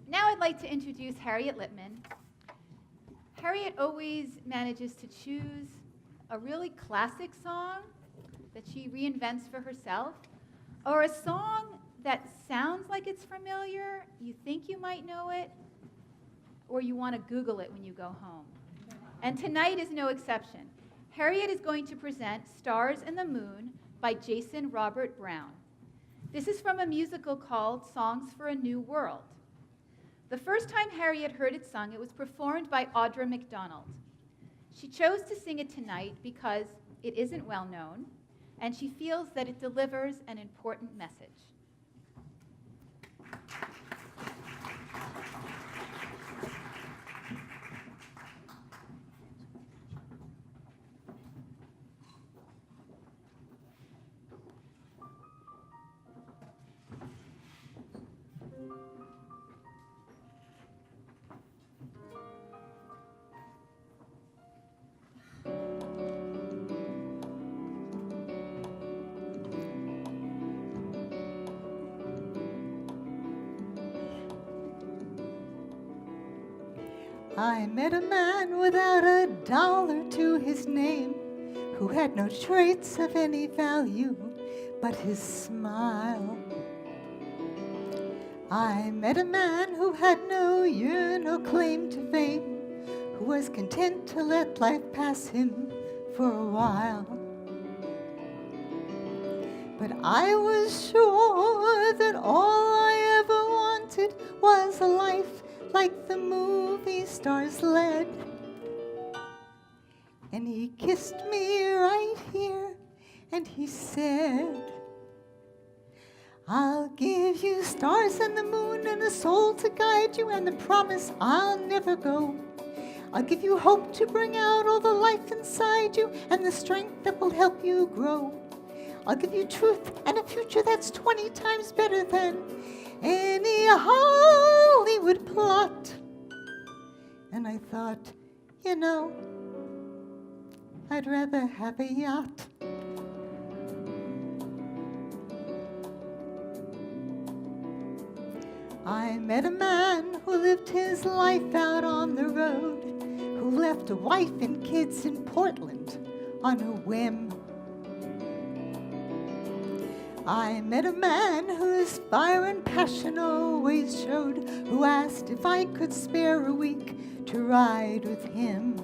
Now I'd like to introduce Harriet Lippmann. Harriet always manages to choose a really classic song that she reinvents for herself, or a song that sounds like it's familiar, you think you might know it, or you want to Google it when you go home. And tonight is no exception. Harriet is going to present Stars and the Moon by Jason Robert Brown. This is from a musical called Songs for a New World. The first time Harriet heard it sung, it was performed by Audra McDonald. She chose to sing it tonight because it isn't well known, and she feels that it delivers an important message. I met a man without a dollar to his name, who had no traits of any value but his smile. I met a man who had no yearn or claim to fame, who was content to let life pass him for a while. But I was sure that all I ever wanted was a life like the movie stars led. And he kissed me right here, and he said, I'll give you stars and the moon and a soul to guide you, and the promise I'll never go. I'll give you hope to bring out all the life inside you, and the strength that will help you grow. I'll give you truth and a future that's 20 times better than any Hollywood plot. And I thought, you know, I'd rather have a yacht. I met a man who lived his life out on the road, who left a wife and kids in Portland on a whim. I met a man whose fire and passion always showed, who asked if I could spare a week to ride with him.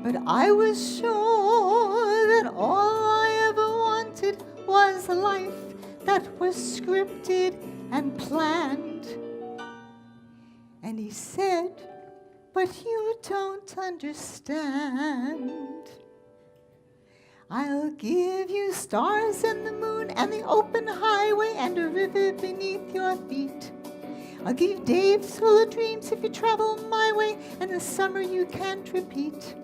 But I was sure that all I ever wanted was a life that was scripted and planned. And he said, but you don't understand. I'll give you stars and the moon and the open highway and a river beneath your feet. I'll give you days full of dreams if you travel my way, and a summer you can't repeat.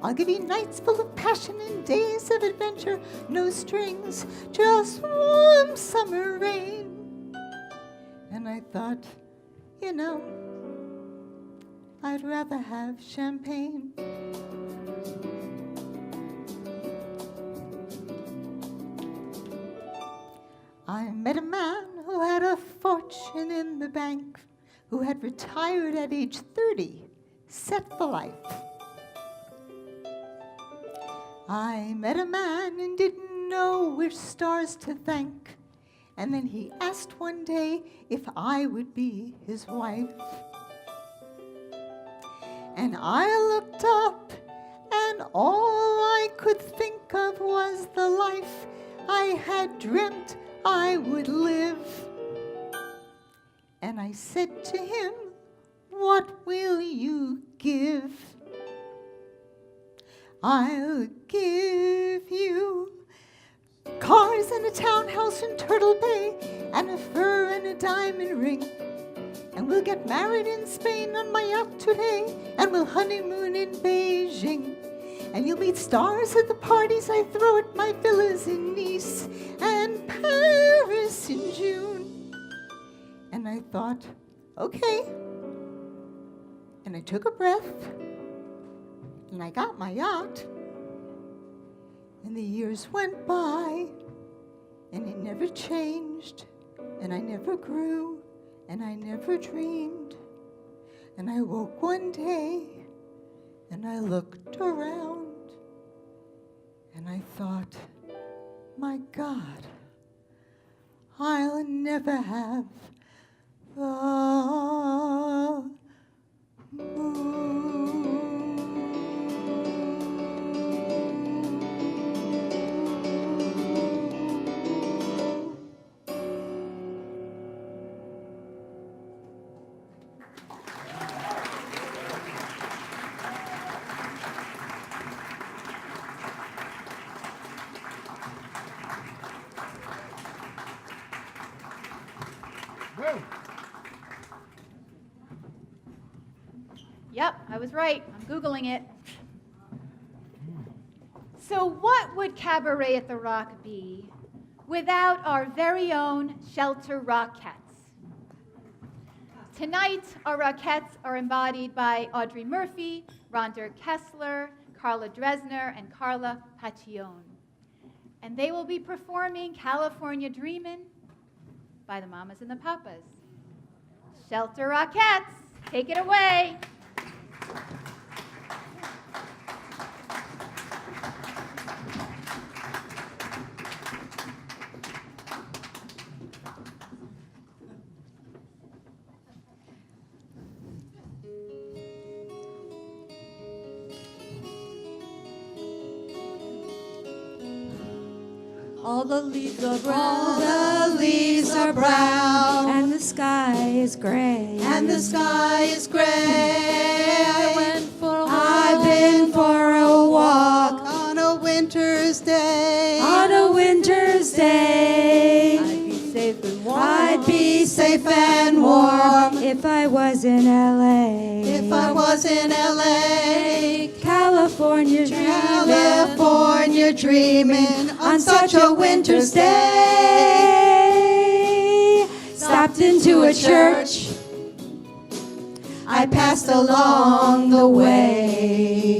I'll give you nights full of passion and days of adventure, no strings, just warm summer rain. And I thought, you know, I'd rather have champagne. I met a man who had a fortune in the bank, who had retired at age 30, set for life. I met a man and didn't know which stars to thank, and then he asked one day if I would be his wife. And I looked up, and all I could think of was the life I had dreamt I would live. And I said to him, what will you give? I'll give you cars and a townhouse in Turtle Bay and a fur and a diamond ring. And we'll get married in Spain on my yacht today, and we'll honeymoon in Beijing. And you'll meet stars at the parties I throw at my villas in Nice and Paris in June. And I thought, okay. And I took a breath, and I got my yacht. And the years went by, and it never changed, and I never grew, and I never dreamed. And I woke one day, and I looked around, and I thought, my God, I'll never have the moon. Yep, I was right. I'm Googling it. So what would Cabaret at the Rock be without our very own Shelter Rockettes? Tonight, our Rockettes are embodied by Audrey Murphy, Rhonda Kessler, Carla Dresner, and Carla Pacione. And they will be performing California Dreamin' by the Mamas and the Papas. Shelter Rockettes, take it away. All the leaves are brown. All the leaves are brown. And the sky is gray. And the sky is gray. I went for a walk. I've been for a walk. On a winter's day. On a winter's day. I'd be safe and warm. I'd be safe and warm. If I was in L.A. If I was in L.A. California dreaming. California dreaming. On such a winter's day, stopped into a church. I passed along the way.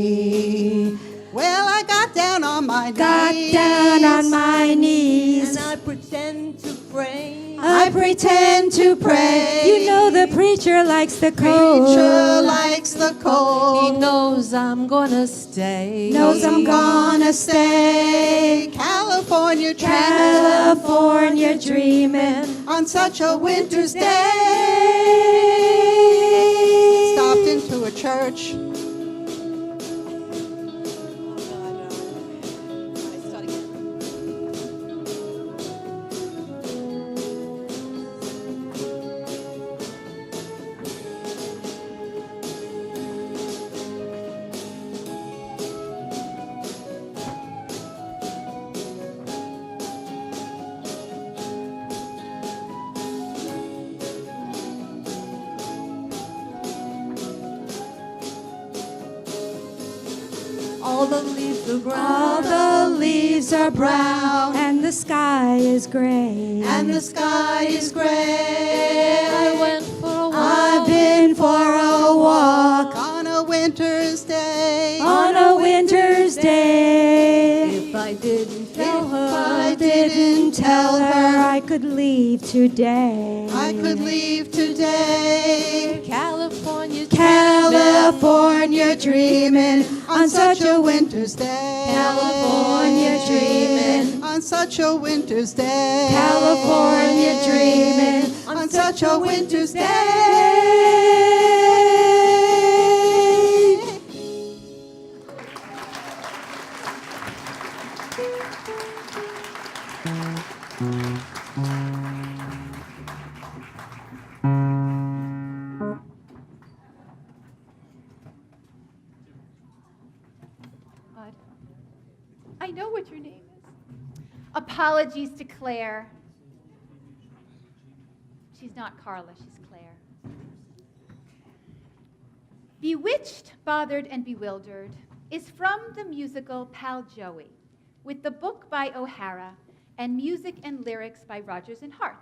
Well, I got down on my knees. Got down on my knees. And I pretend to pray. I pretend to pray. You know the preacher likes the cold. Preacher likes the cold. He knows I'm gonna stay. Knows I'm gonna stay. California dreaming. California dreaming. On such a winter's day. Stopped into a church. All the leaves are brown. All the leaves are brown. And the sky is gray. And the sky is gray. I went for a walk. I've been for a walk. On a winter's day. On a winter's day. If I didn't tell her. If I didn't tell her. I could leave today. I could leave today. California dreaming on such a winter's day. California dreaming on such a winter's day. California dreaming on such a winter's day. I know what your name is. Apologies to Claire. She's not Carla, she's Claire. Bewitched, Bothered, and Bewildered is from the musical Pal Joey, with the book by O'Hara and music and lyrics by Rodgers and Hart.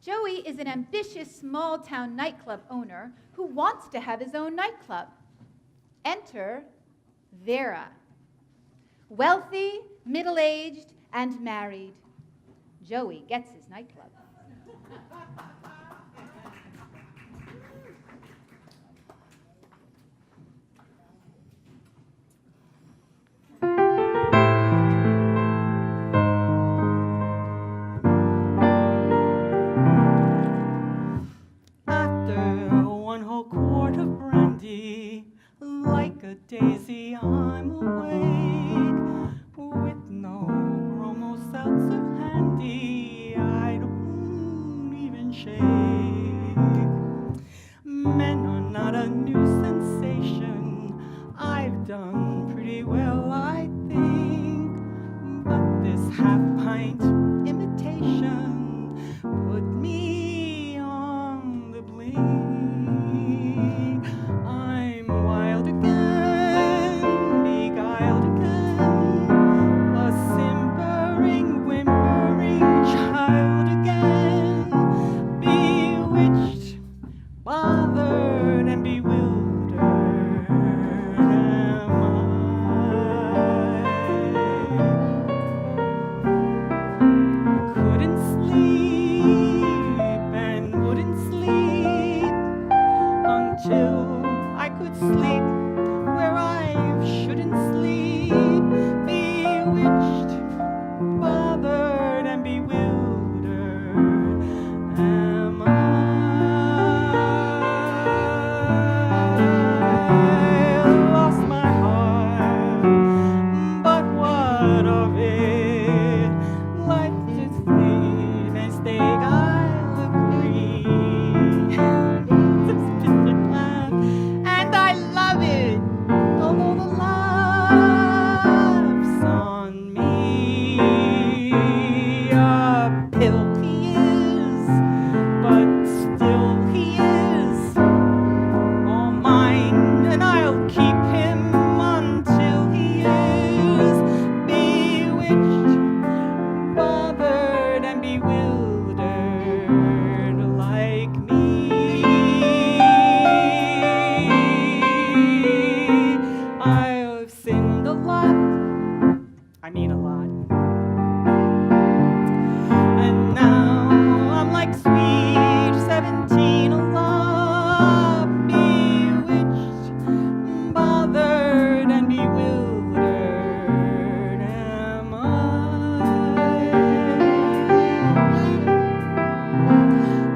Joey is an ambitious small-town nightclub owner who wants to have his own nightclub. Enter Vera. Wealthy, middle-aged, and married. Joey gets his nightclub. After one whole quart of brandy, like a daisy I'm awake, with no bromo seltzer handy, I don't even shake. Men are not a new sensation, I've done pretty well, I think, but this half-pint imitation put me on the blink. I'm wild again, beguiled again, a simpering, whimpering child again, bewitched, bothered, and bewildered am I. Couldn't sleep and wouldn't sleep until I could sleep where I shouldn't sleep. Bewitched, bothered, and bewildered am I. Lost my heart, but what of it? Life is a mistake, I'll agree. It's just a laugh, and I love it, although the laugh's on me. A pill he is, but still he is all mine, and I'll keep him until he is bewitched, bothered, and bewildered like me. I've sinned a lot, I mean a lot, and now I'm like sweet 17, a lot bewitched, bothered, and bewildered am I.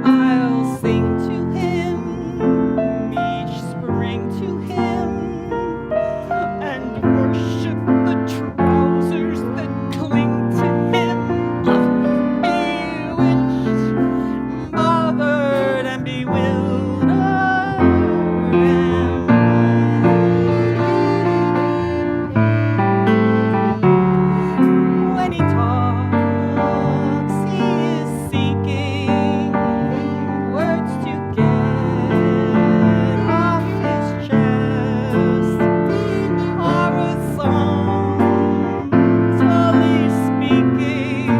I'll sing to him each spring to him, and worship the trousers that cling to him. Bewitched, bothered, and bewildered am I. When he talks, he is seeking words to get off his chest, or a song, slowly speaking,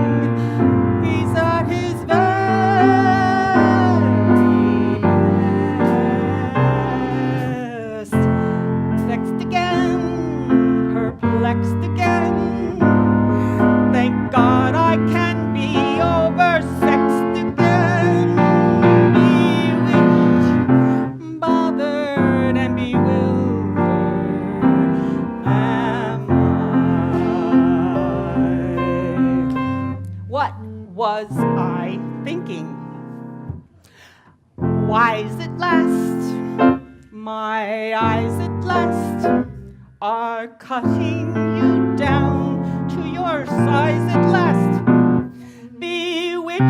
he's at his very best. Vexed again, perplexed again, thank God I can be oversexed again. Bewitched, bothered, and bewildered am I. What was I thinking? Wise at last, my eyes at last are cutting you down to your size at last. Bewitched,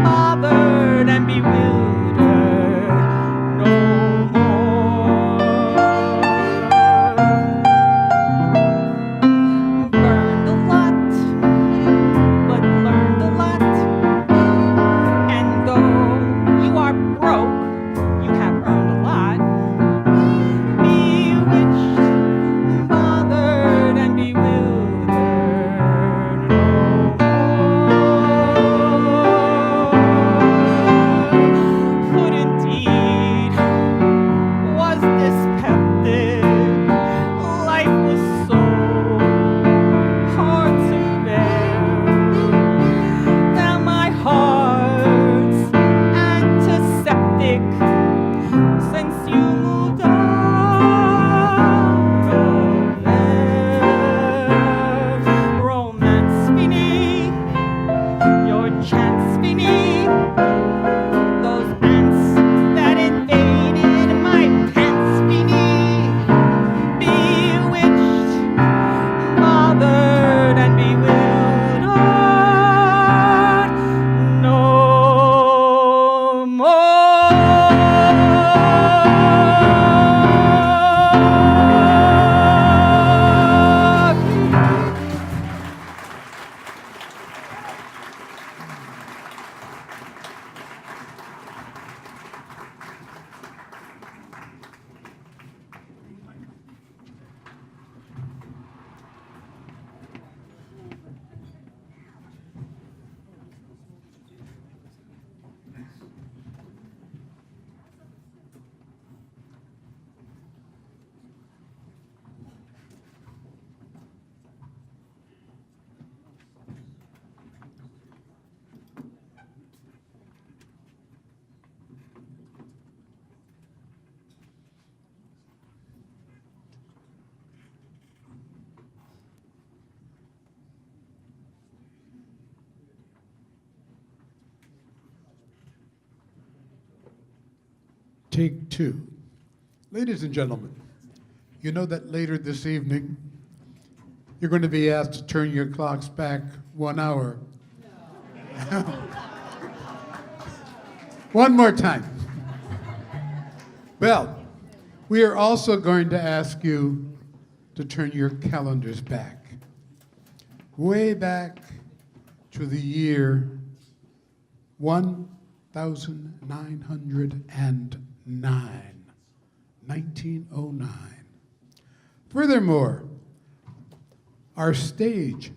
bothered, and bewildered no more. Burned a lot, but learned a lot, and though you are broke, you have earned a lot. Bewitched, bothered, and bewildered no Take two. Ladies and gentlemen, you know that later this evening, you're going to be asked to turn your clocks back 1 hour. One more time. Well, we are also going to ask you to turn your calendars back, way back to the year 1909. Furthermore, our stage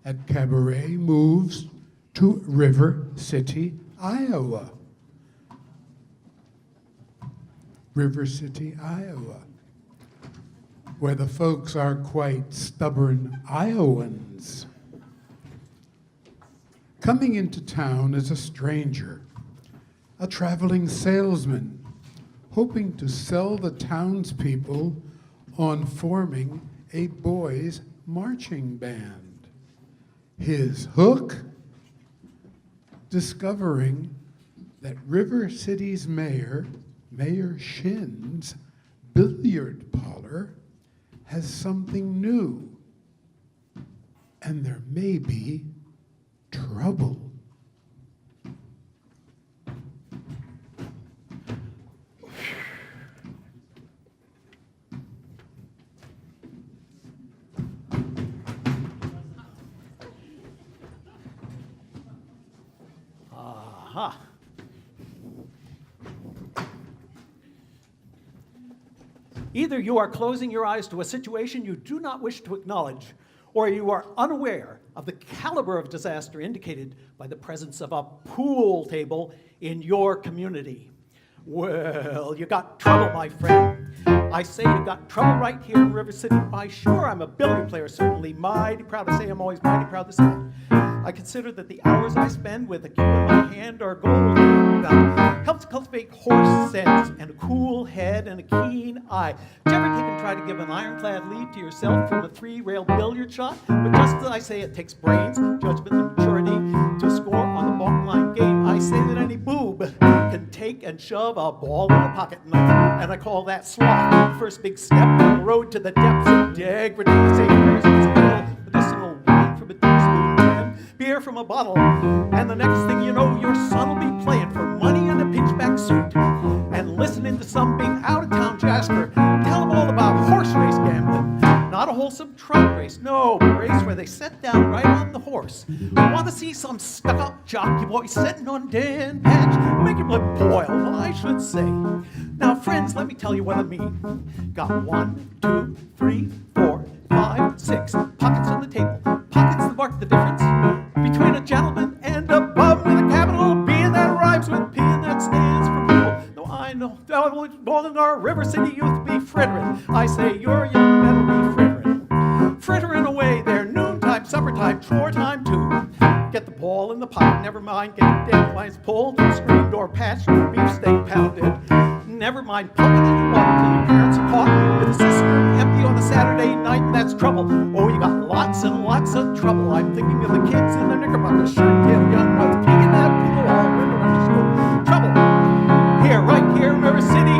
at Cabaret moves to River City, Iowa. River City, Iowa, where the folks are quite stubborn Iowans. Coming into town is a stranger, a traveling salesman, hoping to sell the townspeople on forming a boys' marching band. His hook? Discovering that River City's mayor, Mayor Shin's billiard parlor, has something new, and there may be trouble. Aha. Either you are closing your eyes to a situation you do not wish to acknowledge, or you are unaware of the caliber of disaster indicated by the presence of a pool table in your community. Well, you got trouble, my friend. I say you got trouble right here in River City. Why, sure, I'm a billiard player, certainly mighty proud to say I'm always mighty proud to say it. I consider that the hours I spend with a cue in my hand are gold. Help to cultivate horse sense and a cool head and a keen eye. Did you ever take and try to give an ironclad lead to yourself from a 3-rail billiard shot? But just as I say it takes brains, judgment, and maturity to score on the ball line game, I say that any boob can take and shove a ball in a pocket knife. And I call that sloth. First big step on the road to the depths of degradation. Say first medicinal wine from a teaspoon and beer from a bottle. And the next thing you know, your son will be playing for money in a pinchback suit and listening to some big out-of-town jasker tell him all about horse race gambling. Not a wholesome trot race, no, a race where they set down right on the horse. I want to see some stuck-up jockey boy sitting on Dan Patch, make your blood boil, well, I should say. Now, friends, let me tell you what I mean. Got 1, 2, 3, 4, 5, 6 pockets on the table. Pockets that mark the difference between a gentleman and a bum with a capital B and that rhymes with P and that stands for pool. No, I know, more than our River City youth be frittering. I say your young men will be frittering. Frittering away their noontime, suppertime, chore time too. Get the ball in the pocket, never mind getting dandelions pulled, screen door patched, beefsteak pounded. Never mind pumping any water till your parents are caught with a cistern empty on a Saturday night, and that's trouble. Oh, you got lots and lots of trouble. I'm thinking of the kids in their knickerbocker shirt, tail young ones peeking at pool all winter after school. Trouble. Here, right here in River City.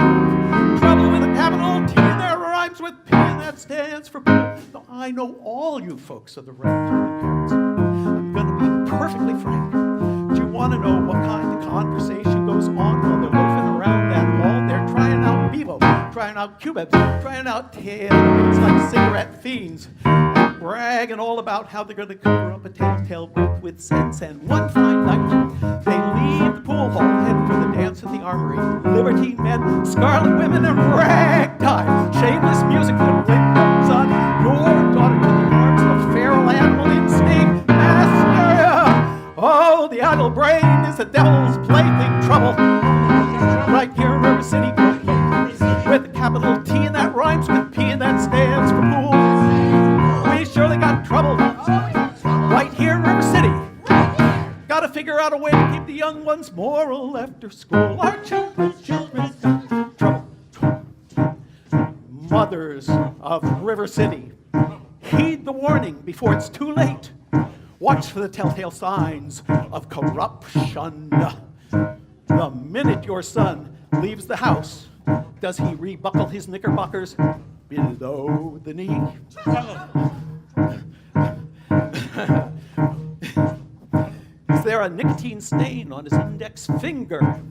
Trouble with a capital T, and there rhymes with P, and that stands for pool. Now, I know all you folks are the right kind of parents. I'm going to be perfectly frank. Do you want to know what kind of conversation goes on while they're loafing around that hall? They're trying out Bevo, trying out Cubebs, trying out tailgates like cigarette fiends, and bragging all about how they're going to cover up a telltale growth with sense. And one fine night, they leave the pool hall, head for the dance at the armory. Libertine men, scarlet women, and ragtime. Shameless music that brings on your daughter to the arms of feral animal instinct. Oh, the idle brain is the devil's plaything. Trouble. Right here in River City, with a capital T and that rhymes with P and that stands for pool. We surely got trouble. Right here in River City. Gotta figure out a way to keep the young ones moral after school. Our children's got trouble. Mothers of River City, heed the warning before it's too late. Watch for the telltale signs of corruption. The minute your son leaves the house, does he rebuckle his knickerbockers below the knee? Is there a nicotine stain on his index finger?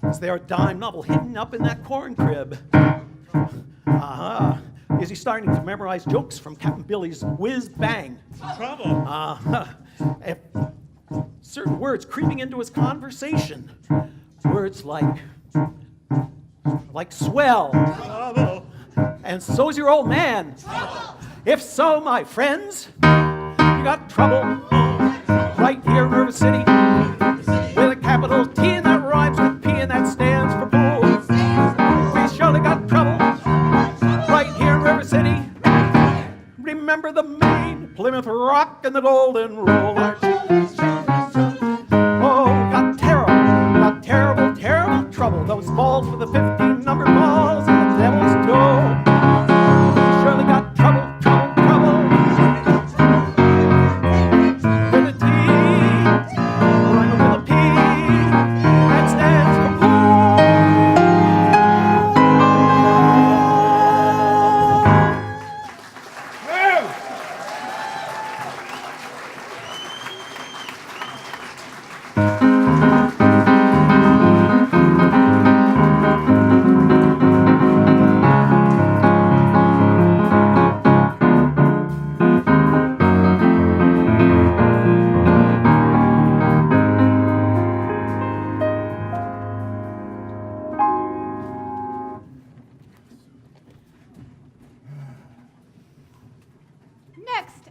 Is there a dime novel hidden up in that corn crib? Is he starting to memorize jokes from Captain Billy's Whiz Bang? Trouble. If certain words creeping into his conversation. Words like swell. Trouble. And so's your old man. Trouble. If so, my friends, you got trouble right here in River City with a capital T and that rhymes with P and that stands for pool. We surely got trouble right here in River City. Remember the Maine, Plymouth Rock, and the Golden Rule. Oh, got terrible, terrible trouble. Those balls with the 15 number balls and the devil's toe. Surely got trouble. With a T, rhyming with a P, that stands for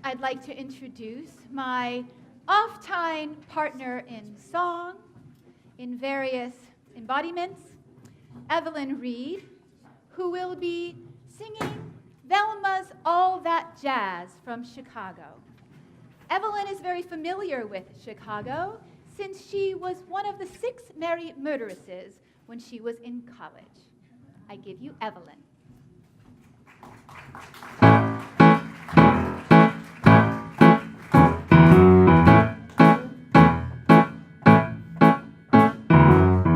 I'd like to introduce my oft-time partner in song, in various embodiments, Evelyn Reed, who will be singing Velma's All That Jazz from Chicago. Evelyn is very familiar with Chicago since she was one of the 6 merry murderesses when she was in college. I give you Evelyn.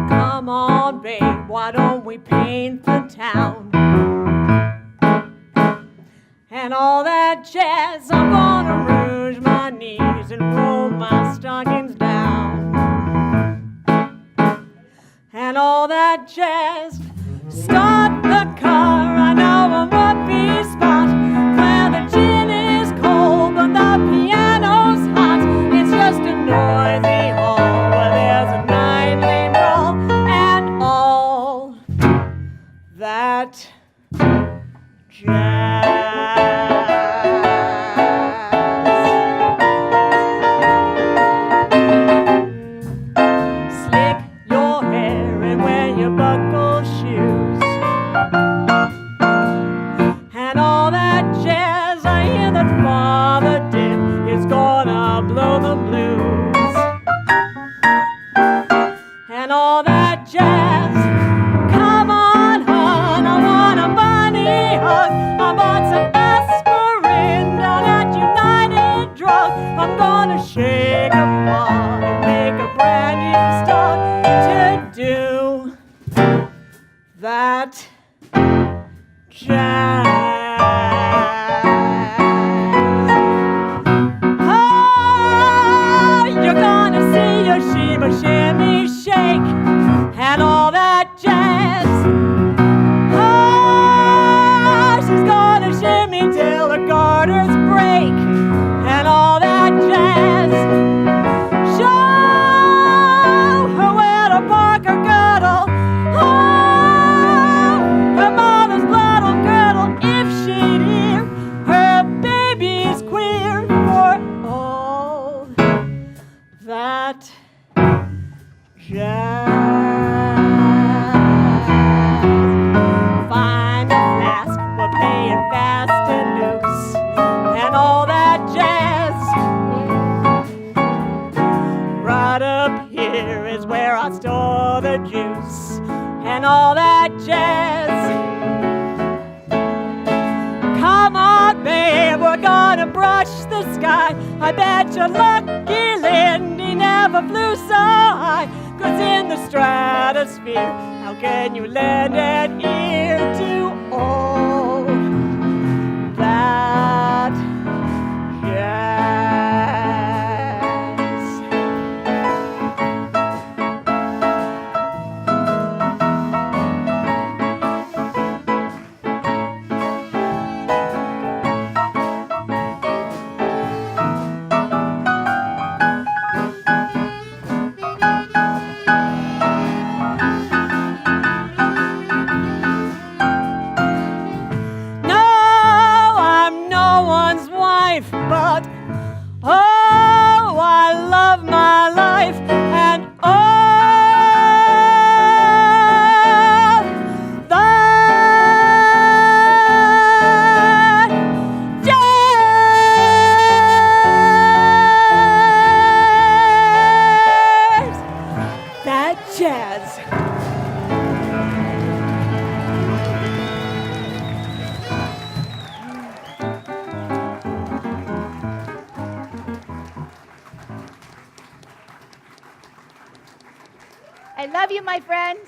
Come on, babe, why don't we paint the town? And all that jazz, I'm gonna rouge my knees and roll my stockings down. And all that jazz, start the car, I know a whoopee spot where the gin is cold but the piano's hot. It's just a noisy hall where there's a nightly brawl and all that jazz. Slick your hair and wear your buckle shoes. And all that jazz, I hear that Father Dick is gonna blow the blues. And all that jazz, come on, hon, I want a bunny hug. I bought some aspirin down at United Drug. I'm gonna shake a pot and make a brand new start to do that jazz. Oh, you're gonna see your Sheba shimmy shake and all that jazz. Oh, she's gonna shimmy till the garters break and all that jazz. Show her where to park her girdle. Oh, her mother's blood will curdle if she'd hear her baby's queer for all that jazz. Find a flask, we're playing fast and loose and all that jazz. Right up here is where I store the juice and all that jazz. Come on, babe, we're gonna brush the sky. I bet you're lucky Lindy never flew so high, 'cause in the stratosphere. How can you lend an ear to all that jazz? But oh, I love my life and all that jazz. That jazz. I love you, my friend.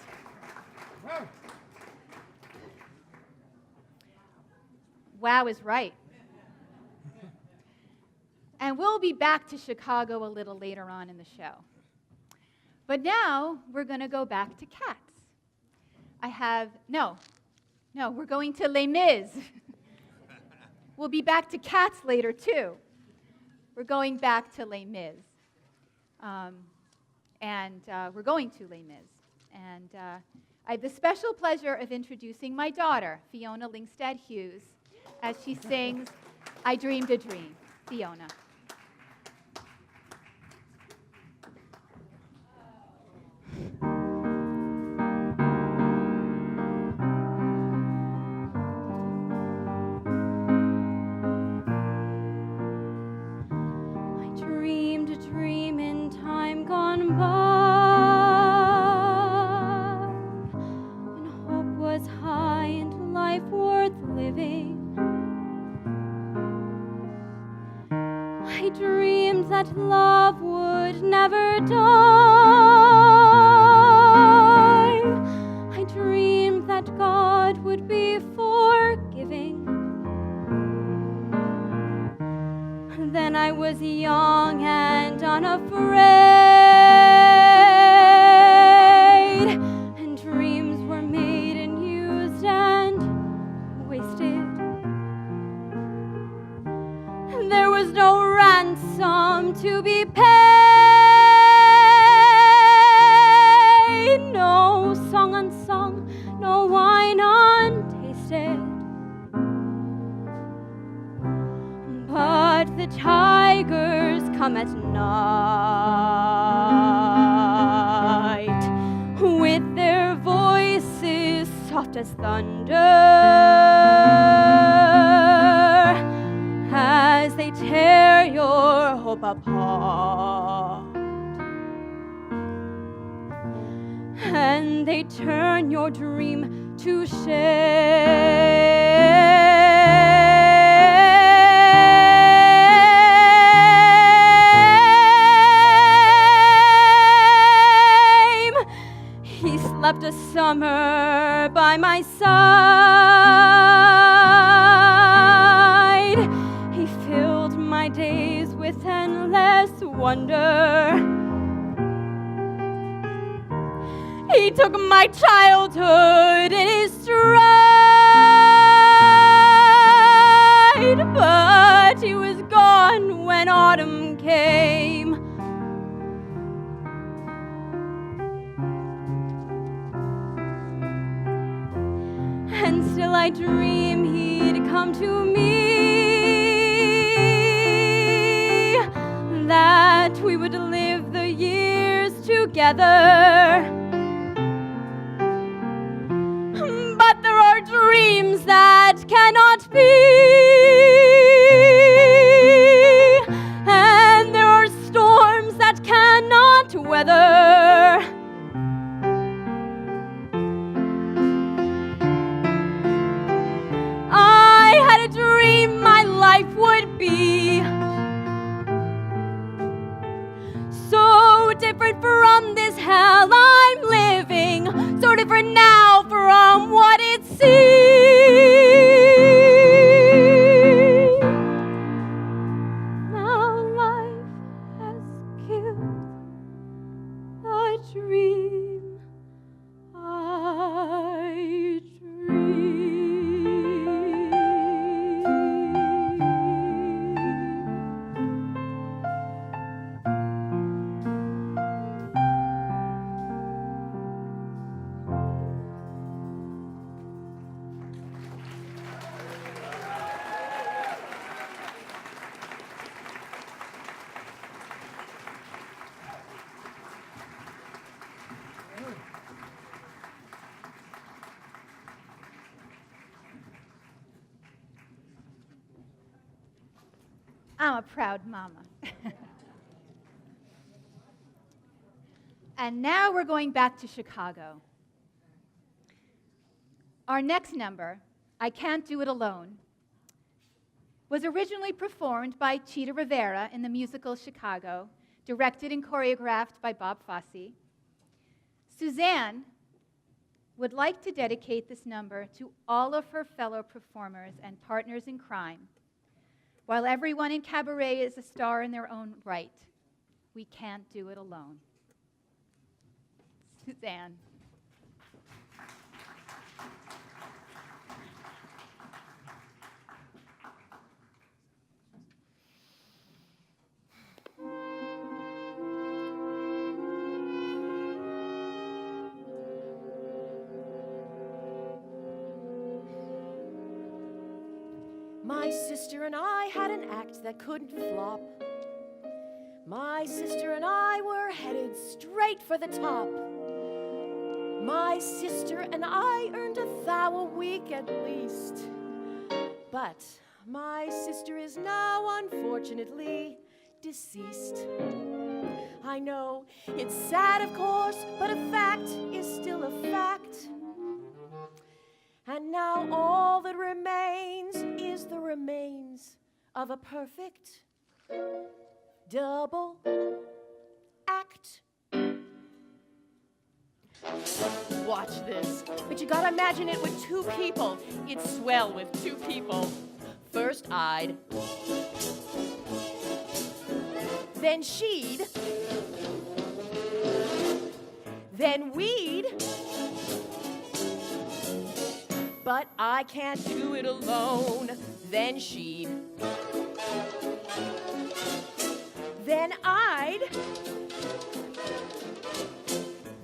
Wow is right. And we'll be back to Chicago a little later on in the show. But now we're going to go back to cats. We're going to Les Mis. We'll be back to cats later, too. We're going back to Les Mis. We're going to Les Mis. And I have the special pleasure of introducing my daughter, Fiona Lingstad Hughes, as she sings I Dreamed a Dream. Fiona. I dreamed a dream in time gone by. Was high and life worth living. I dreamed that love would never die. I dreamed that God would be forgiving. Then I was young and unafraid, and dreams were made and used and wasted. There was no ransom to be paid, no song unsung, no wine untasted. But the tigers come at night with their voices soft as thunder, as they tear your hope apart, and they turn your dream to shame. He slept a summer by my side. He filled my days with endless wonder. He took my childhood in his stride, but he was gone when autumn came. And still I dream he'd come to me, that we would live the years together. But there are dreams that cannot be, and there are storms that cannot weather. I had a dream my life would be so different from this hell I'm living. I'm a proud mama. And now we're going back to Chicago. Our next number, I Can't Do It Alone, was originally performed by Chita Rivera in the musical Chicago, directed and choreographed by Bob Fosse. Suzanne would like to dedicate this number to all of her fellow performers and partners in crime. While everyone in Cabaret is a star in their own right, we can't do it alone. Suzanne. My sister and I had an act that couldn't flop. My sister and I were headed straight for the top. My sister and I earned $1,000 a week at least. But my sister is now unfortunately deceased. I know it's sad, of course, but a fact is still a fact. And now all that remains is the remains of a perfect double act. Watch this. But you gotta imagine it with two people. It's swell with two people. First I'd, then she'd, then we'd. But I can't do it alone. Then she'd, then I'd,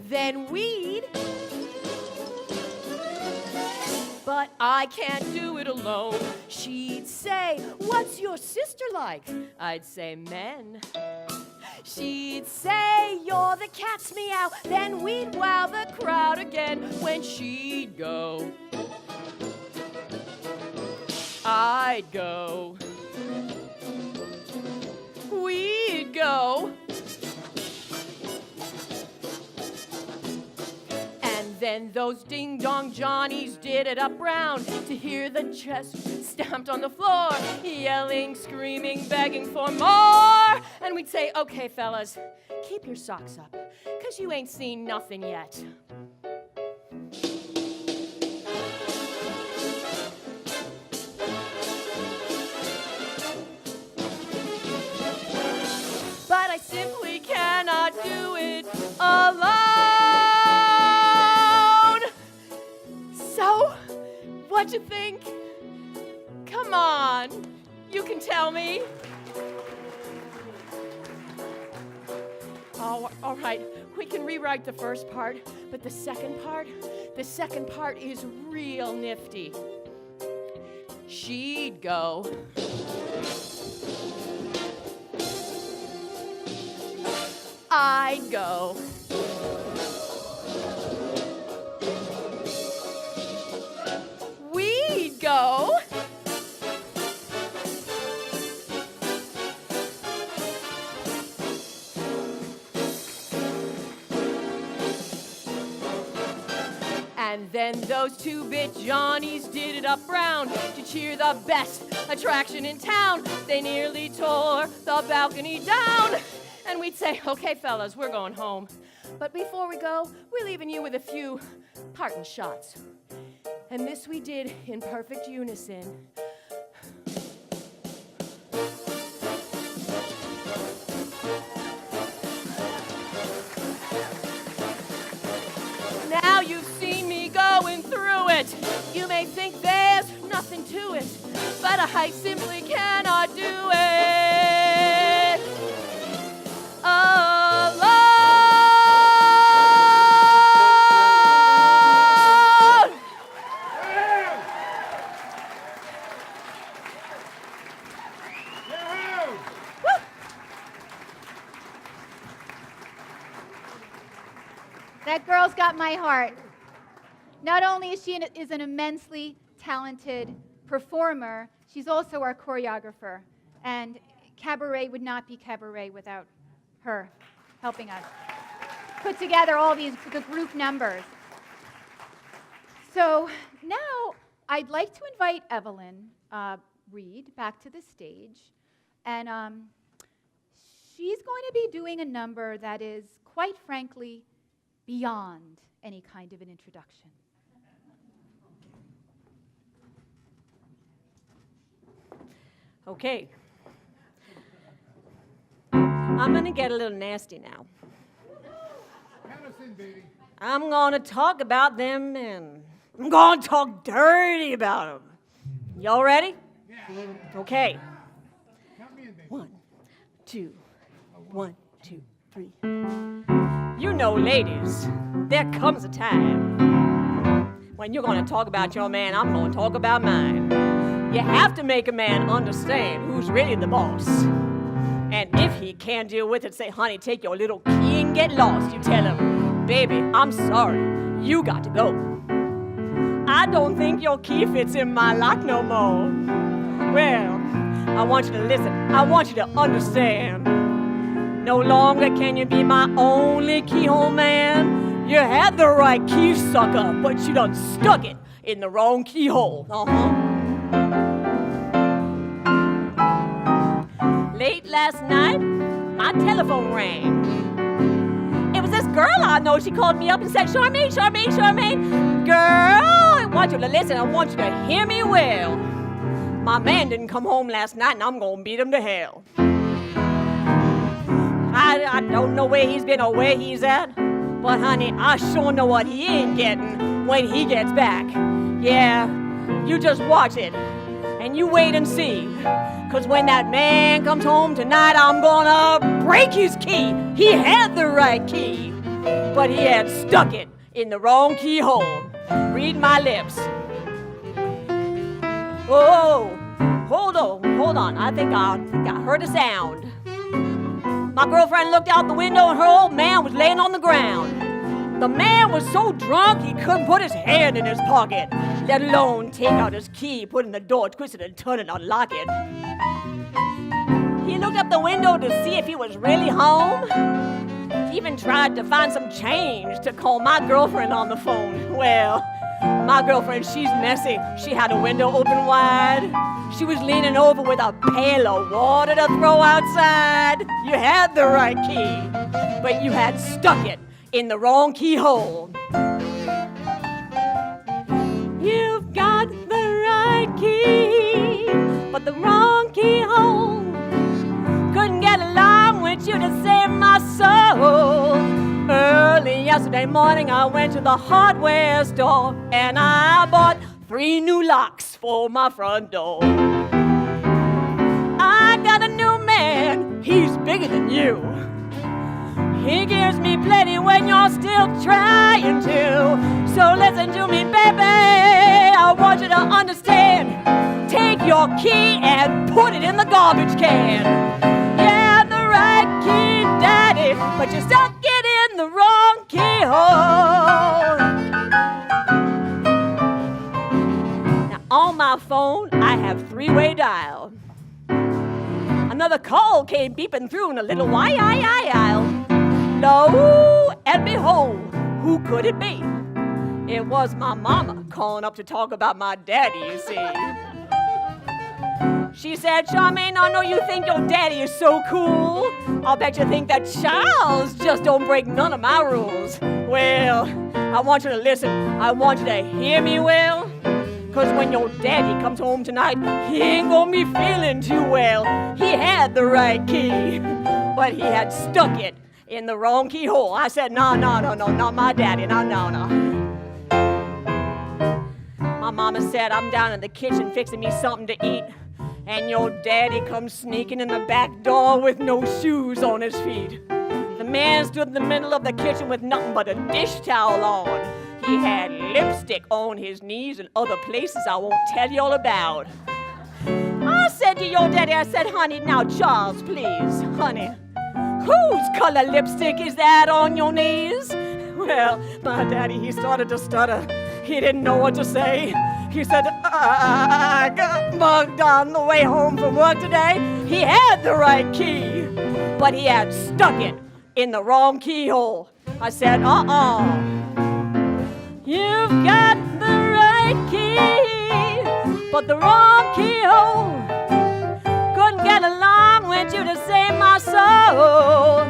then we'd. But I can't do it alone. She'd say, "What's your sister like?" I'd say, "Men." She'd say, "You're the cat's meow." Then we'd wow the crowd again. When she'd go, I'd go. We'd go. And then those ding-dong Johnnies did it up round to hear the chest stamped on the floor, yelling, screaming, begging for more. And we'd say, "Okay, fellas, keep your socks up, 'cause you ain't seen nothing yet." But I simply cannot do it alone. So, what you think? Come on, you can tell me. Oh, all right, we can rewrite the first part, but the second part is real nifty. She'd go. I'd go. We'd go. And then those two-bit Johnnies did it up round to cheer the best attraction in town. They nearly tore the balcony down. And we'd say, "Okay, fellas, we're going home. But before we go, we're leaving you with a few parting shots." And this we did in perfect unison. Now you've seen me going through it. You may think there's nothing to it, but I simply cannot do it alone. That girl's got my heart. Not only is she an immensely talented performer, she's also our choreographer. And Cabaret would not be Cabaret without her helping us put together all the group numbers. So now I'd like to invite Evelyn Reed back to the stage. And she's going to be doing a number that is, quite frankly, beyond any kind of an introduction. Okay. I'm going to get a little nasty now. I'm going to talk about them men. I'm going to talk dirty about them. Y'all ready? Yeah. Okay. 1, 2, 1, 2, 3. You know, ladies, there comes a time when you're going to talk about your man, I'm going to talk about mine. You have to make a man understand who's really the boss. And if he can't deal with it, say, honey, take your little key and get lost. You tell him, baby, I'm sorry, you got to go. I don't think your key fits in my lock no more. Well, I want you to listen. I want you to understand. No longer can you be my only keyhole man. You had the right key, sucker, but you done stuck it in the wrong keyhole. Late last night, my telephone rang. It was this girl I know. She called me up and said, Charmaine, Charmaine, Charmaine, girl, I want you to listen. I want you to hear me well. My man didn't come home last night, and I'm going to beat him to hell. I don't know where he's been or where he's at, but honey, I sure know what he ain't getting when he gets back. Yeah, you just watch it, and you wait and see. Because when that man comes home tonight, I'm gonna break his key. He had the right key, but he had stuck it in the wrong keyhole. Read my lips. Oh, hold on. I think I heard a sound. My girlfriend looked out the window and her old man was laying on the ground. The man was so drunk he couldn't put his hand in his pocket, let alone take out his key, put it in the door, twist it and turn it and unlock it. He looked up the window to see if he was really home. He even tried to find some change to call my girlfriend on the phone. Well, my girlfriend, she's messy. She had a window open wide. She was leaning over with a pail of water to throw outside. You had the right key, but you had stuck it in the wrong keyhole. You've got the right key, but the wrong keyhole. Couldn't get along with you to save my soul. Early yesterday morning, I went to the hardware store and I bought 3 new locks for my front door. I got a new man, he's bigger than you. He gives me plenty when you're still trying to. So listen to me, baby, I want you to understand. Take your key and put it in the garbage can. Yeah, the right key, daddy, but you stuck it in the wrong keyhole. Now, on my phone, I have 3-way dial. Another call came beeping through in a little while. Lo and behold, who could it be? It was my mama calling up to talk about my daddy, you see. She said, Charmaine, I know you think your daddy is so cool. I'll bet you think that Charles just don't break none of my rules. Well, I want you to listen. I want you to hear me well. Because when your daddy comes home tonight, he ain't gonna be feeling too well. He had the right key, but he had stuck it in the wrong keyhole. I said, no, not my daddy, no. My mama said, I'm down in the kitchen fixing me something to eat, and your daddy comes sneaking in the back door with no shoes on his feet. The man stood in the middle of the kitchen with nothing but a dish towel on. He had lipstick on his knees and other places I won't tell you all about. I said to your daddy, I said, honey, now Charles, please, honey, whose color lipstick is that on your knees? Well, my daddy, he started to stutter. He didn't know what to say. He said, my bugged on the way home from work today. He had the right key, but he had stuck it in the wrong keyhole. I said, You've got the right key, but the wrong keyhole. Couldn't get along with you to save my soul.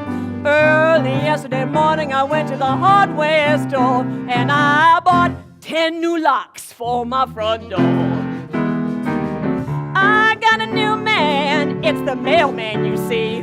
Early yesterday morning, I went to the hardware store and I bought 10 new locks for my front door. I got a new man, it's the mailman, you see.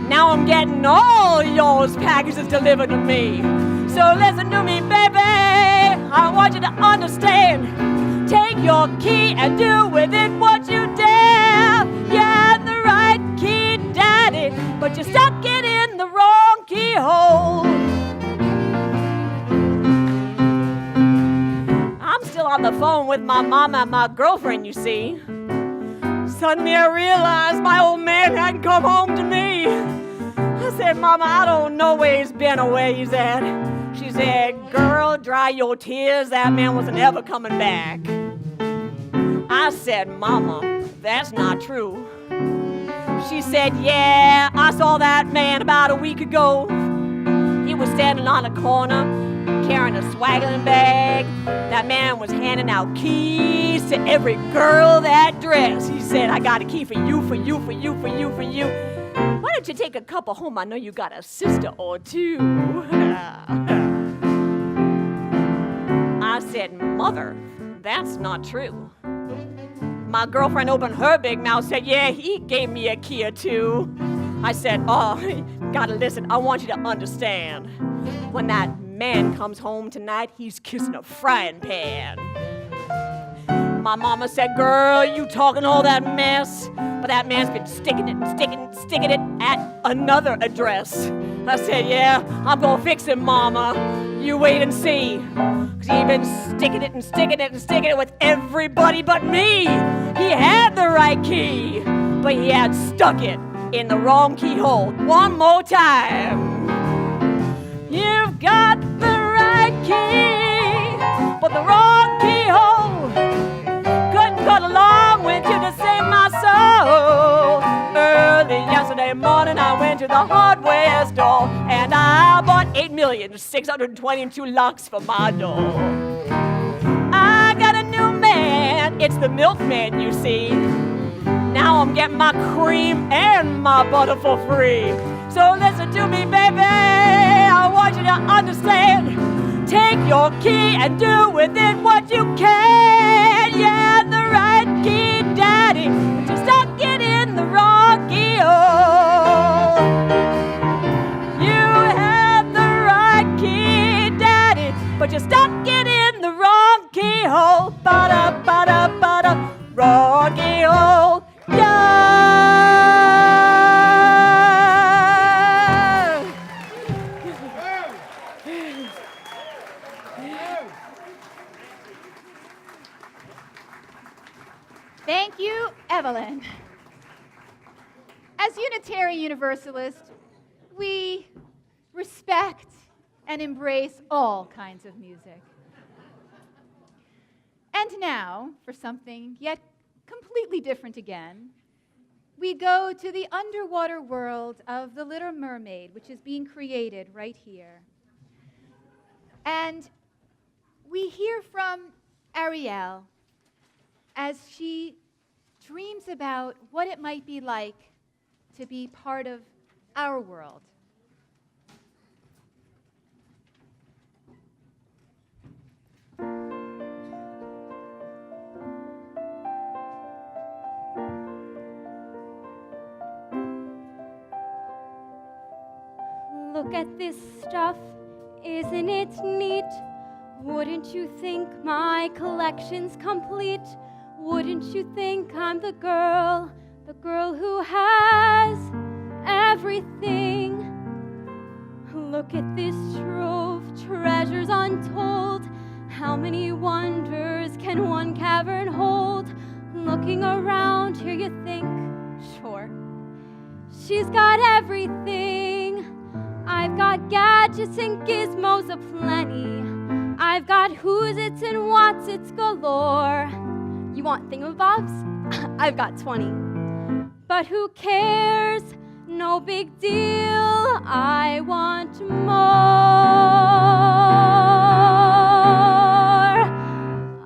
Now I'm getting all yours packages delivered to me. So listen to me, baby, I want you to understand. Take your key and do with it what you dare. You had the right key, daddy, but you stuck it in the wrong keyhole. I'm still on the phone with my mama and my girlfriend, you see. Suddenly I realized my old man hadn't come home to me. I said, Mama, I don't know where he's been or where he's at. She said, girl, dry your tears, that man wasn't ever coming back. I said, Mama, that's not true. She said, yeah, I saw that man about a week ago. He was standing on a corner, carrying a swaggling bag. That man was handing out keys to every girl that dressed. He said, I got a key for you, for you, for you, for you, for you. Why don't you take a couple home? I know you got a sister or two. I said, Mother, that's not true. My girlfriend opened her big mouth, said, yeah, he gave me a key or two. I said, oh, gotta listen, I want you to understand. When that man comes home tonight, he's kissing a frying pan. My mama said, girl, you talking all that mess, but that man's been sticking it at another address. I said, yeah, I'm gonna fix him, Mama. You wait and see. 'Cause he been sticking it with everybody but me. He had the right key, but he had stuck it in the wrong keyhole. One more time. You've got the right key, but the wrong keyhole. Couldn't cut along with you to save my soul. Early yesterday morning, I went to the hardware store and I bought 8,622 locks for my door. I got a new man, it's the milkman, you see. Now I'm getting my cream and my butter for free. So listen to me, baby, I want you to understand. Take your key and do with it what you can. Yeah, the right key, daddy, but you stuck it in the wrong keyhole. You had the right key, daddy, but you stuck it in the wrong keyhole. Ba-da, wrong keyhole. Thank you, Evelyn. As Unitarian Universalists, we respect and embrace all kinds of music. And now, for something yet completely different again, we go to the underwater world of The Little Mermaid, which is being created right here. And we hear from Ariel as she dreams about what it might be like to be part of our world. Look at this stuff, isn't it neat? Wouldn't you think my collection's complete? Wouldn't you think I'm the girl who has everything? Look at this trove, treasures untold. How many wonders can one cavern hold? Looking around here you think, sure, she's got everything. I've got gadgets and gizmos aplenty. I've got who's its and what's its galore. You want thingamabobs? I've got 20. But who cares? No big deal. I want more.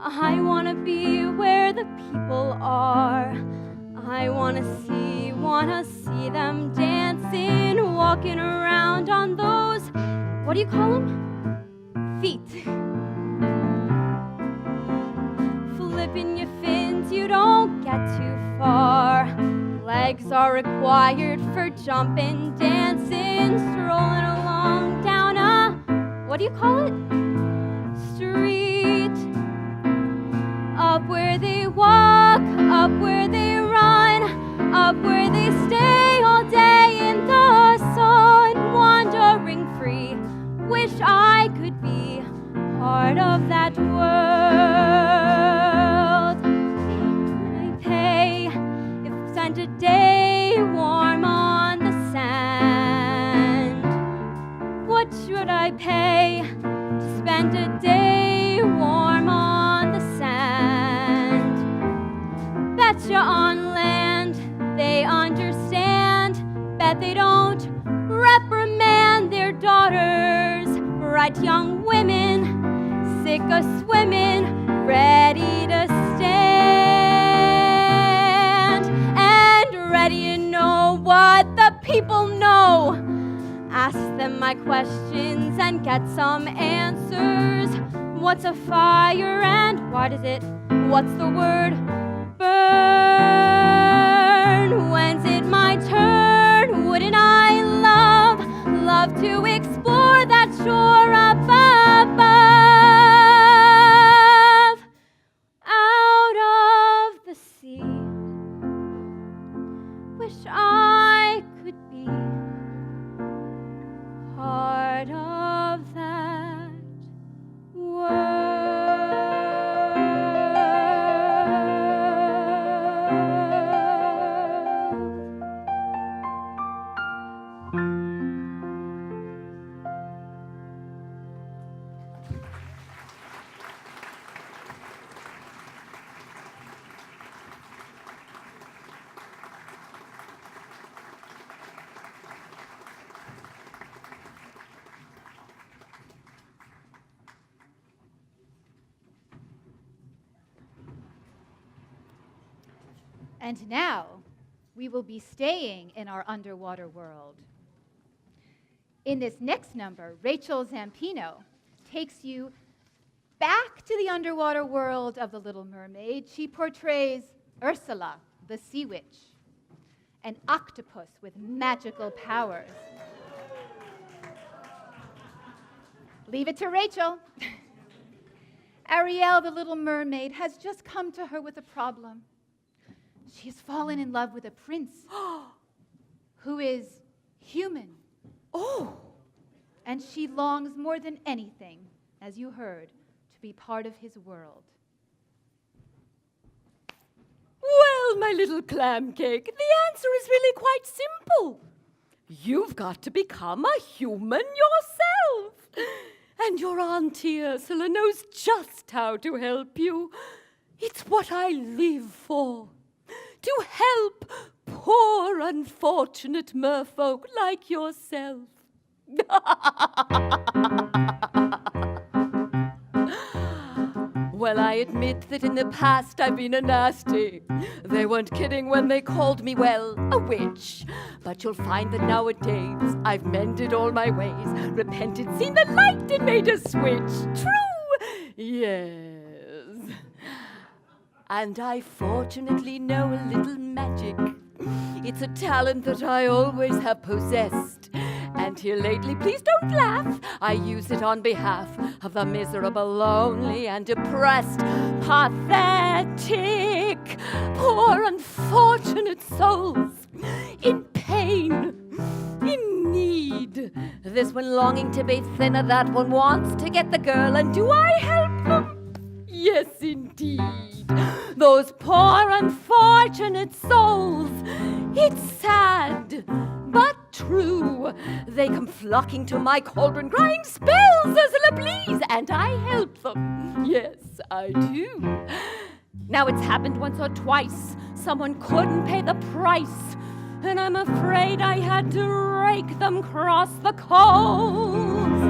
I want to be where the people are. I want to see them dancing, walking around on those, what do you call them? Feet. Flipping your fins, you don't get too far. Legs are required for jumping, dancing, strolling along down a, what do you call it? Street. Up where they walk, up where they run, up where they stay all day in the sun, wandering free. Wish I could be part of that world. I pay if spent a day warm on the sand. What should I pay to spend a day warm on the sand? Betcha on land they understand. Bet they don't reprimand their daughters. Bright young women, sick of swimming, ready to stand, and ready to know what the people know. Ask them my questions and get some answers. What's a fire and why does it? What's the word? Burn. When's it my turn? Wouldn't I love to explore that shore above, out of the sea. Wish I could be part of that world. And now, we will be staying in our underwater world. In this next number, Rachel Zampino takes you back to the underwater world of The Little Mermaid. She portrays Ursula, the sea witch, an octopus with magical powers. Leave it to Rachel. Ariel, the Little Mermaid, has just come to her with a problem. She has fallen in love with a prince who is human. Oh! And she longs more than anything, as you heard, to be part of his world. Well, my little clam cake, the answer is really quite simple. You've got to become a human yourself. And your Auntie Ursula knows just how to help you. It's what I live for. To help poor unfortunate merfolk like yourself. Well, I admit that in the past I've been a nasty. They weren't kidding when they called me, well, a witch. But you'll find that nowadays I've mended all my ways, repented, seen the light and made a switch. True? Yes. And I fortunately know a little magic. It's a talent that I always have possessed. And here lately, please don't laugh, I use it on behalf of the miserable, lonely, and depressed, pathetic, poor, unfortunate souls in pain, in need. This one longing to be thinner, that one wants to get the girl, and do I help them? Yes, indeed. Those poor, unfortunate souls. It's sad, but true. They come flocking to my cauldron, crying, "Spells, Ursula, please!" And I help them. Yes, I do. Now it's happened once or twice. Someone couldn't pay the price, and I'm afraid I had to rake them across the coals.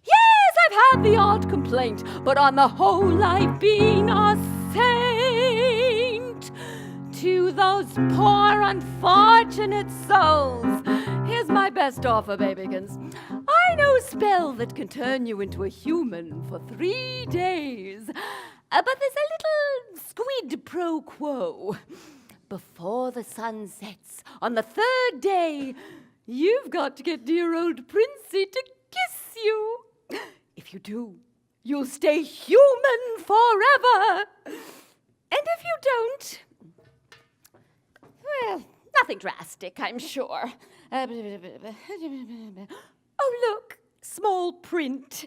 Yes, I've had the odd complaint, but on the whole I've been a saint to those poor unfortunate souls. Here's my best offer, babykins. I know a spell that can turn you into a human for 3 days. But there's a little squid pro quo. Before the sun sets on the 3rd day, you've got to get dear old Princey to kiss you. If you do, you'll stay human forever. And if you don't, well, nothing drastic, I'm sure. Oh, look, small print.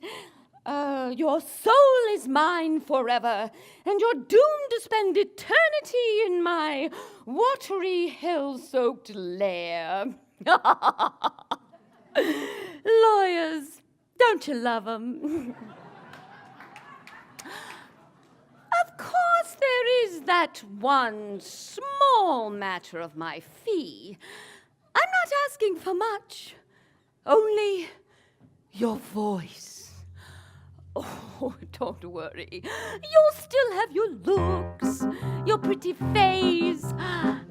Your soul is mine forever, and you're doomed to spend eternity in my watery, hell-soaked lair. Lawyers, don't you love 'em? Of course, there is that one small matter of my fee. I'm not asking for much, only your voice. Oh, don't worry. You'll still have your looks, your pretty face,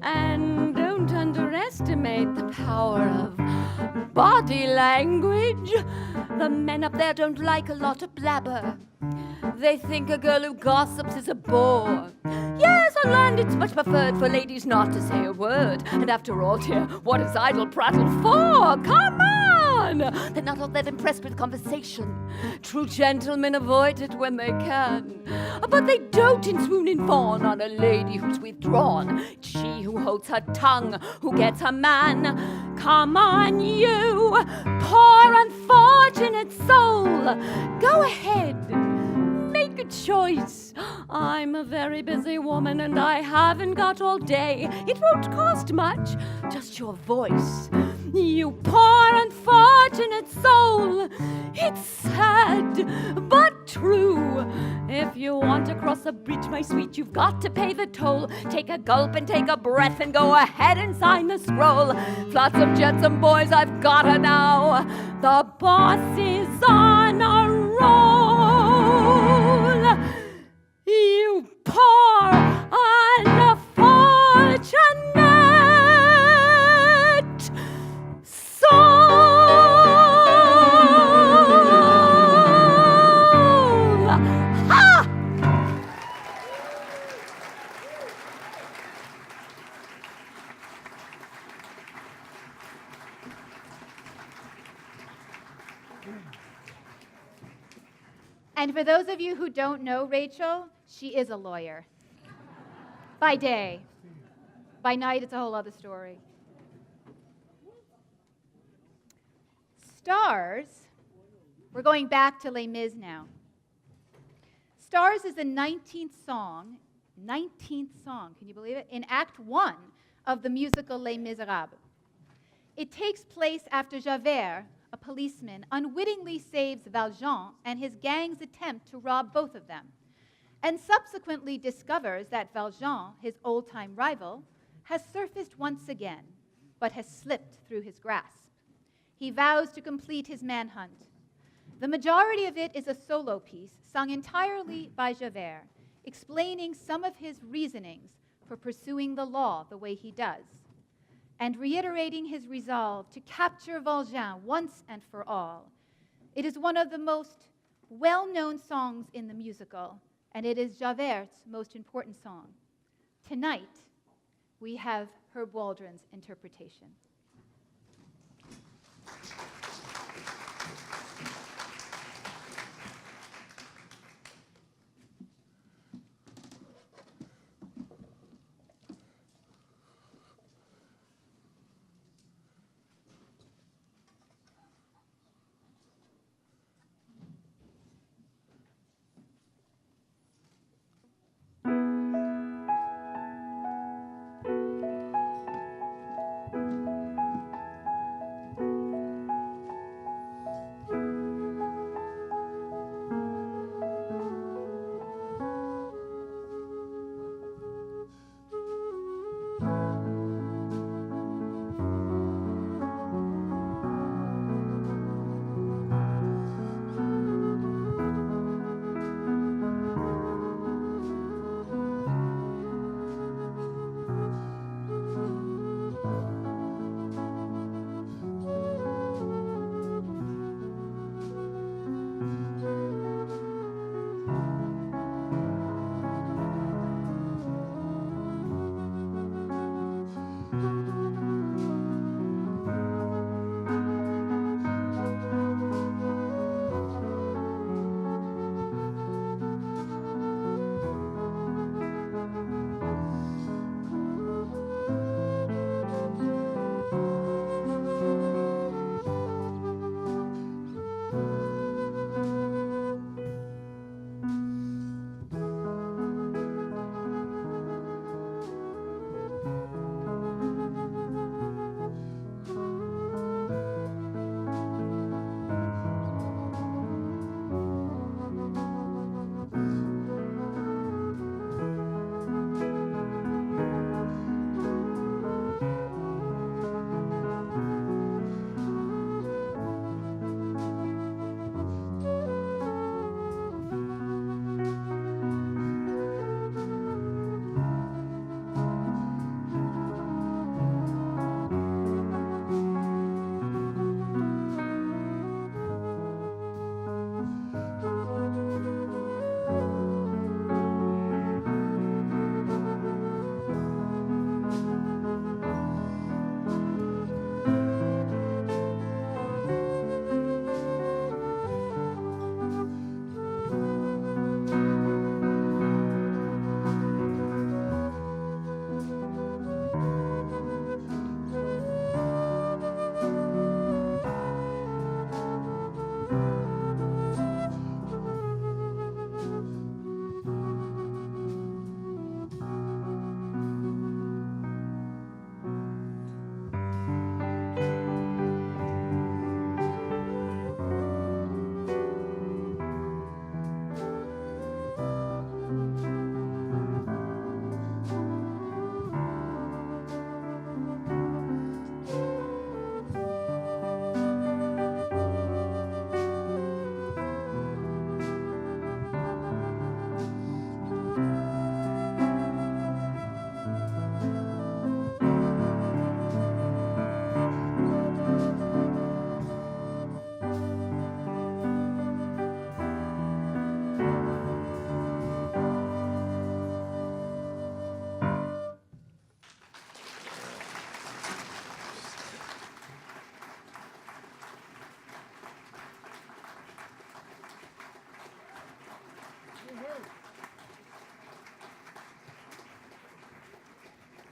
and don't underestimate the power of body language. The men up there don't like a lot of blabber. They think a girl who gossips is a bore. Yes, on land it's much preferred for ladies not to say a word. And after all, dear, what is idle prattle for? Come on! They're not all that impressed with conversation. True gentlemen avoid it when they can. But they dote and swoon and fawn on a lady who's withdrawn. It's she who holds her tongue, who gets her man. Come on, you poor unfortunate soul. Go ahead. Make a choice. I'm a very busy woman and I haven't got all day. It won't cost much, just your voice. You poor unfortunate soul. It's sad, but true. If you want to cross a bridge, my sweet, you've got to pay the toll. Take a gulp and take a breath and go ahead and sign the scroll. Flotsam, jetsam, boys, I've got her now. The boss is on a roll. You poor unfortunate soul. Ha! And for those of you who don't know Rachel, she is a lawyer. By day. By night, it's a whole other story. Stars, we're going back to Les Mis now. Stars is the 19th song, can you believe it? In Act 1 of the musical Les Miserables. It takes place after Javert, a policeman, unwittingly saves Valjean and his gang's attempt to rob both of them, and subsequently discovers that Valjean, his old-time rival, has surfaced once again, but has slipped through his grasp. He vows to complete his manhunt. The majority of it is a solo piece sung entirely by Javert, explaining some of his reasonings for pursuing the law the way he does, and reiterating his resolve to capture Valjean once and for all. It is one of the most well-known songs in the musical, and it is Javert's most important song. Tonight, we have Herb Waldron's interpretation.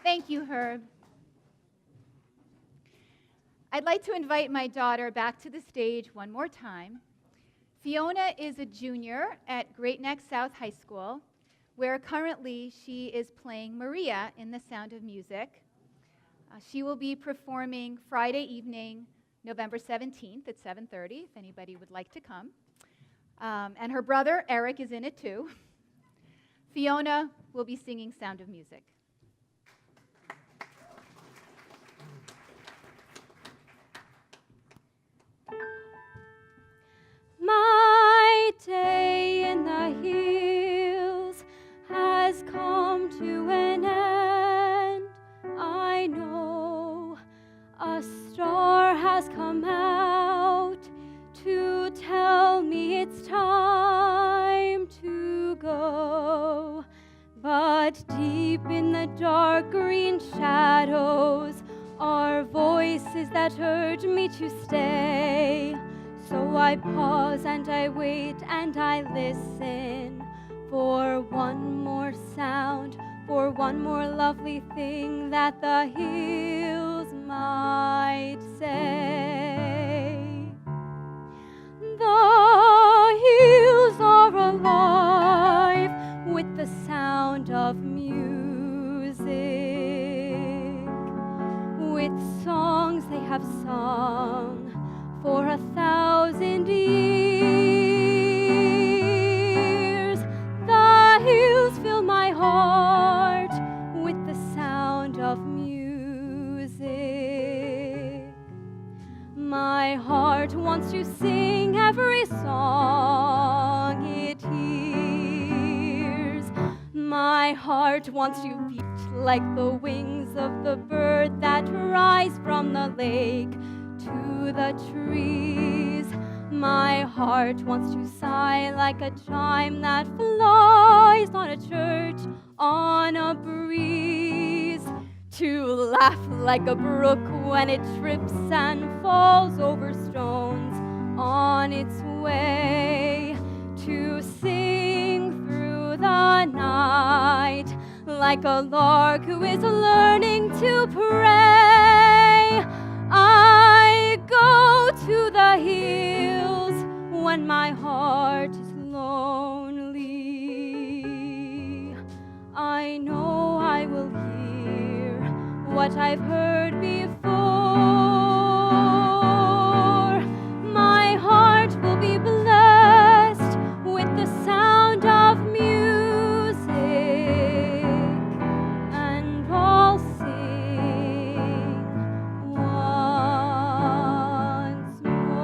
Thank you, Herb. I'd like to invite my daughter back to the stage one more time. Fiona is a junior at Great Neck South High School, where currently she is playing Maria in The Sound of Music. She will be performing Friday evening, November 17th at 7:30, if anybody would like to come. And her brother, Eric, is in it too. Fiona will be singing Sound of Music. My day in the hills has come to an end. I know a star has come out to tell me it's time to go. But deep in the dark green shadows are voices that urge me to stay. So I pause and I wait and I listen for one more sound, for one more lovely thing that the hills might say. The hills are alive with the sound of music, with songs they have sung for 1,000 years. The hills fill my heart with the sound of music. My heart wants to sing every song it hears. My heart wants to beat like the wings of the bird that rise from the lake to the trees. My heart wants to sigh like a chime that flies on a church on a breeze, to laugh like a brook when it trips and falls over stones on its way, to sing through the night like a lark who is learning to pray. I go to the hills when my heart is lonely. I know I will hear what I've heard before. My heart will be blessed with the sound of music, and I'll sing once more.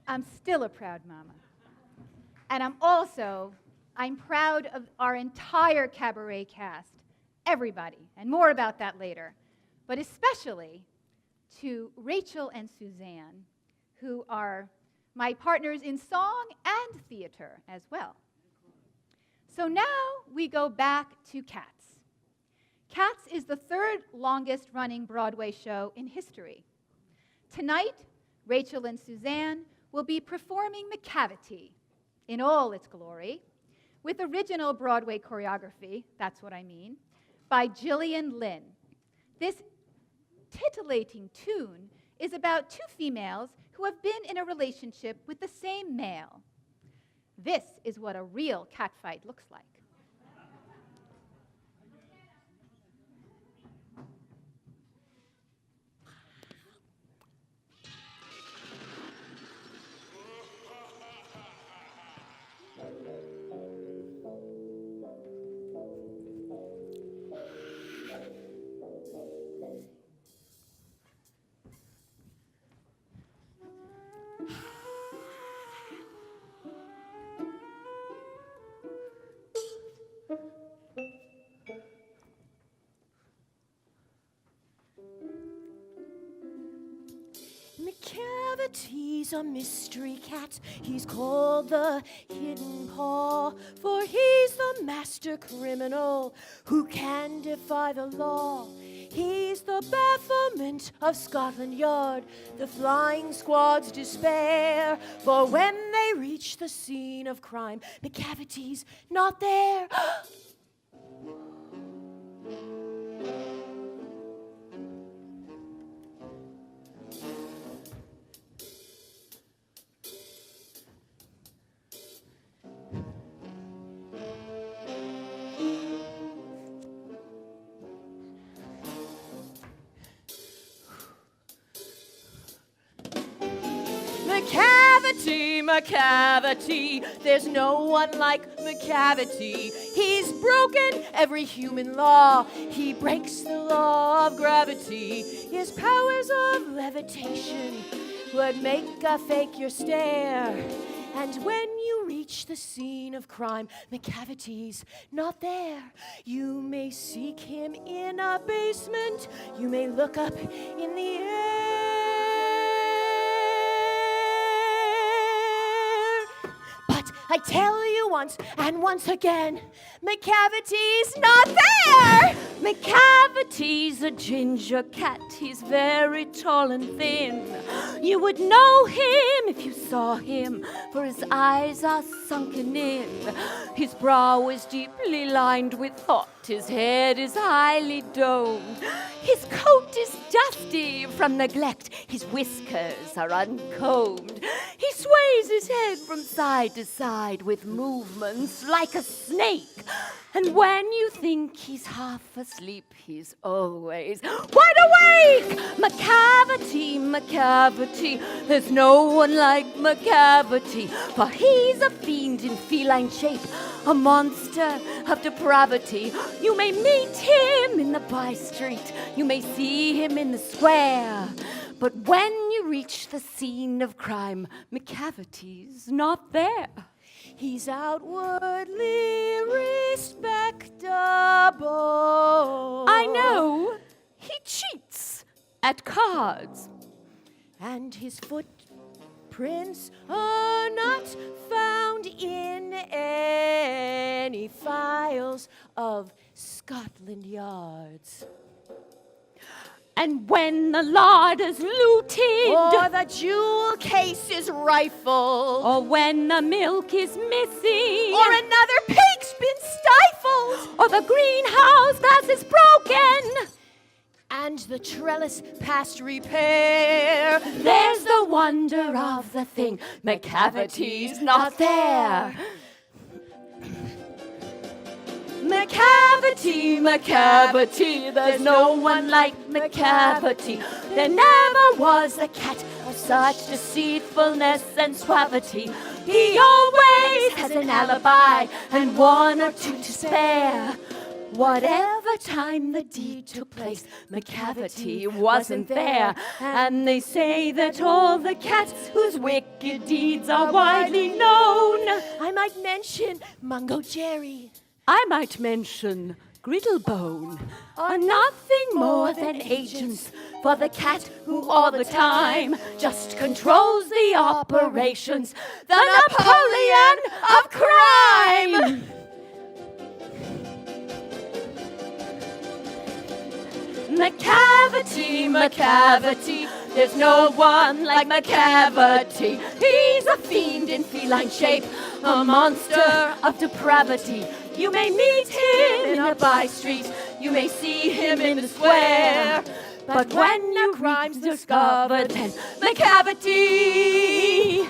I'm still a proud mama. And I'm proud of our entire cabaret cast, everybody, and more about that later, but especially to Rachel and Suzanne, who are my partners in song and theater as well. So now we go back to Cats. Cats is the third longest running Broadway show in history. Tonight, Rachel and Suzanne will be performing Macavity in all its glory, with original Broadway choreography, that's what I mean, by Gillian Lynn. This titillating tune is about two females who have been in a relationship with the same male. This is what a real catfight looks like. Macavity He's a mystery cat. He's called the Hidden Paw, for he's the master criminal who can defy the law. He's the bafflement of Scotland Yard, the flying squad's despair. For when they reach the scene of crime, McCavity's not there. McCavity, there's no one like McCavity. He's broken every human law. He breaks the law of gravity. His powers of levitation would make a fake your stare. And when you reach the scene of crime, McCavity's not there. You may seek him in a basement. You may look up in the air. I tell you once and once again, McCavity's not there! McCavity's a ginger cat. He's very tall and thin. You would know him if you saw him, for his eyes are sunken in. His brow is deeply lined with thought. His head is highly domed. His coat is dusty from neglect. His whiskers are uncombed. He sways his head from side to side with movements like a snake. And when you think he's half asleep, he's always wide awake! McCavity, there's no one like McCavity, for he's a fiend in feline shape, a monster of depravity. You may meet him in the by-street, you may see him in the square, but when you reach the scene of crime, McCavity's not there. He's outwardly respectable. I know. He cheats at cards. And his footprints are not found in any files of Scotland Yards. And when the larder's looted, or the jewel case is rifled, or when the milk is missing, or another pig's been stifled, or the greenhouse glass is broken, and the trellis past repair, there's the wonder of the thing. McCavity's not there. McCavity, there's no one like McCavity. There never was a cat of such deceitfulness and suavity. He always has an alibi and one or two to spare. Whatever time the deed took place, McCavity wasn't there. And they say that all the cats whose wicked deeds are widely known. I might mention Mungo Jerry. I might mention Griddlebone are nothing more than agents for the cat who all the time just controls the operations, the Napoleon of crime! McCavity, there's no one like McCavity. He's a fiend in feline shape, a monster of depravity. You may meet him in a by-street, you may see him in the square, but when your crime's discovered, then McCavity,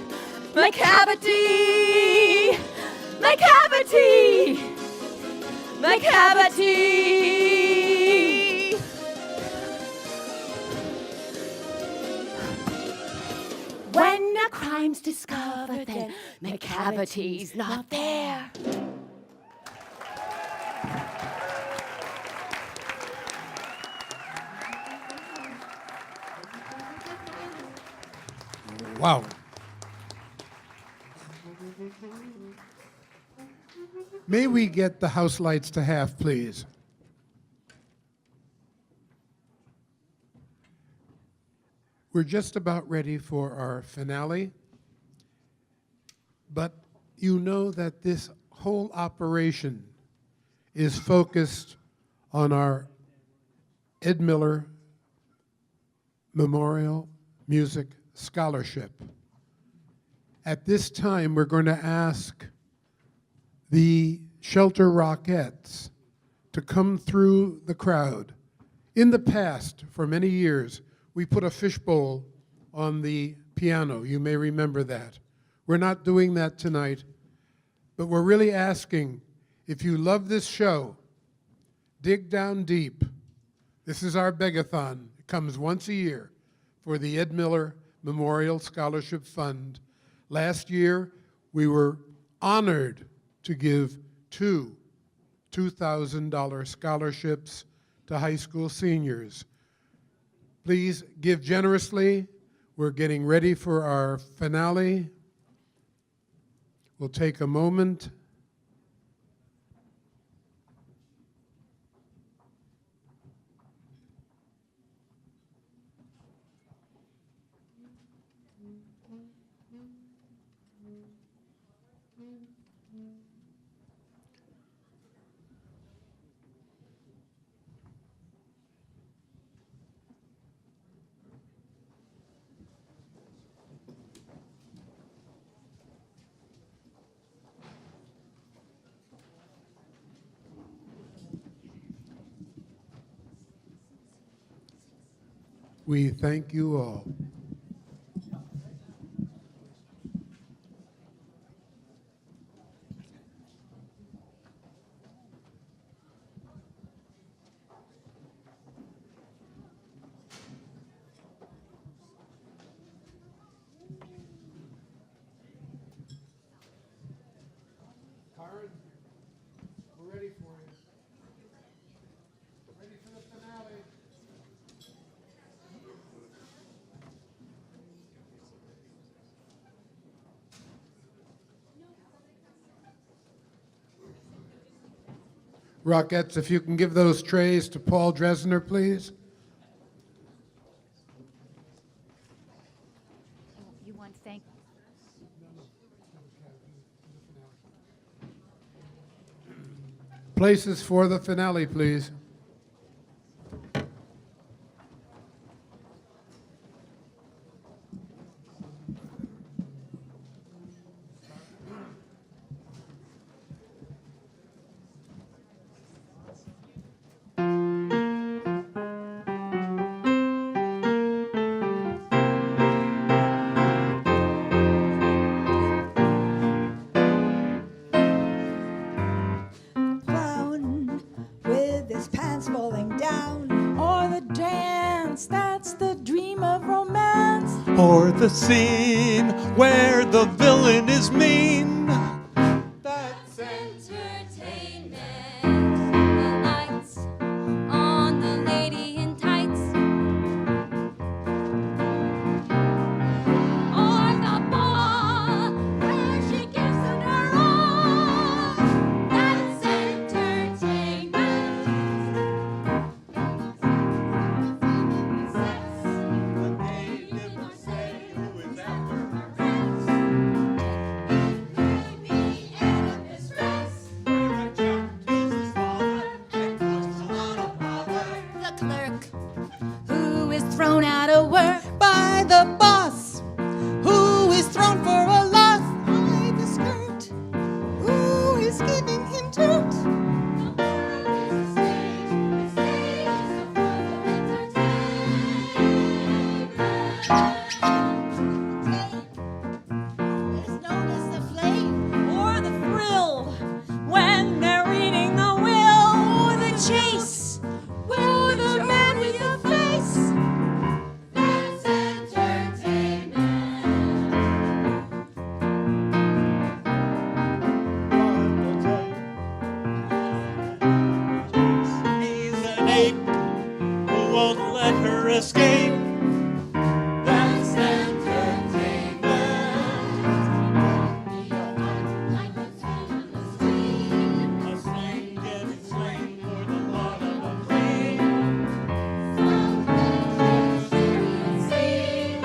when a crime's discovered, then McCavity's not there. Wow. May we get the house lights to half, please? We're just about ready for our finale, but you know that this whole operation is focused on our Ed Miller Memorial Music Scholarship. At this time, we're going to ask the Shelter Rockettes to come through the crowd. In the past, for many years, we put a fishbowl on the piano. You may remember that. We're not doing that tonight, but we're really asking, if you love this show, dig down deep. This is our begathon. It comes once a year for the Ed Miller Memorial Scholarship Fund. Last year, we were honored to give two $2,000 scholarships to high school seniors. Please give generously. We're getting ready for our finale. We'll take a moment. We thank you all. Karen, we're ready for you. Ready for the finale. Rockettes, if you can give those trays to Paul Dresner, please. You want to thank? Places for the finale, please. Clown with his pants falling down, or the dance that's the dream of romance. Or the scene where the villain is mean. That's entertainment. The lights on the lady in tights. Or the ball where she gives it her all. That's entertainment. The game never say who is after her rent. Maybe Oedipus Rex. Where a chap kills his father and causes a lot of bother. The clerk who is thrown out of work. By the boss, who is thrown for a loss. By the skirt, who is giving him dirt. It's known as the flame. Or the thrill when they're reading the will. Or the chase. Or the man with the face. That's entertainment. He's an ape who won't let her escape. That's entertainment. A slave getting slain for the thought of a claim. Some serious scene.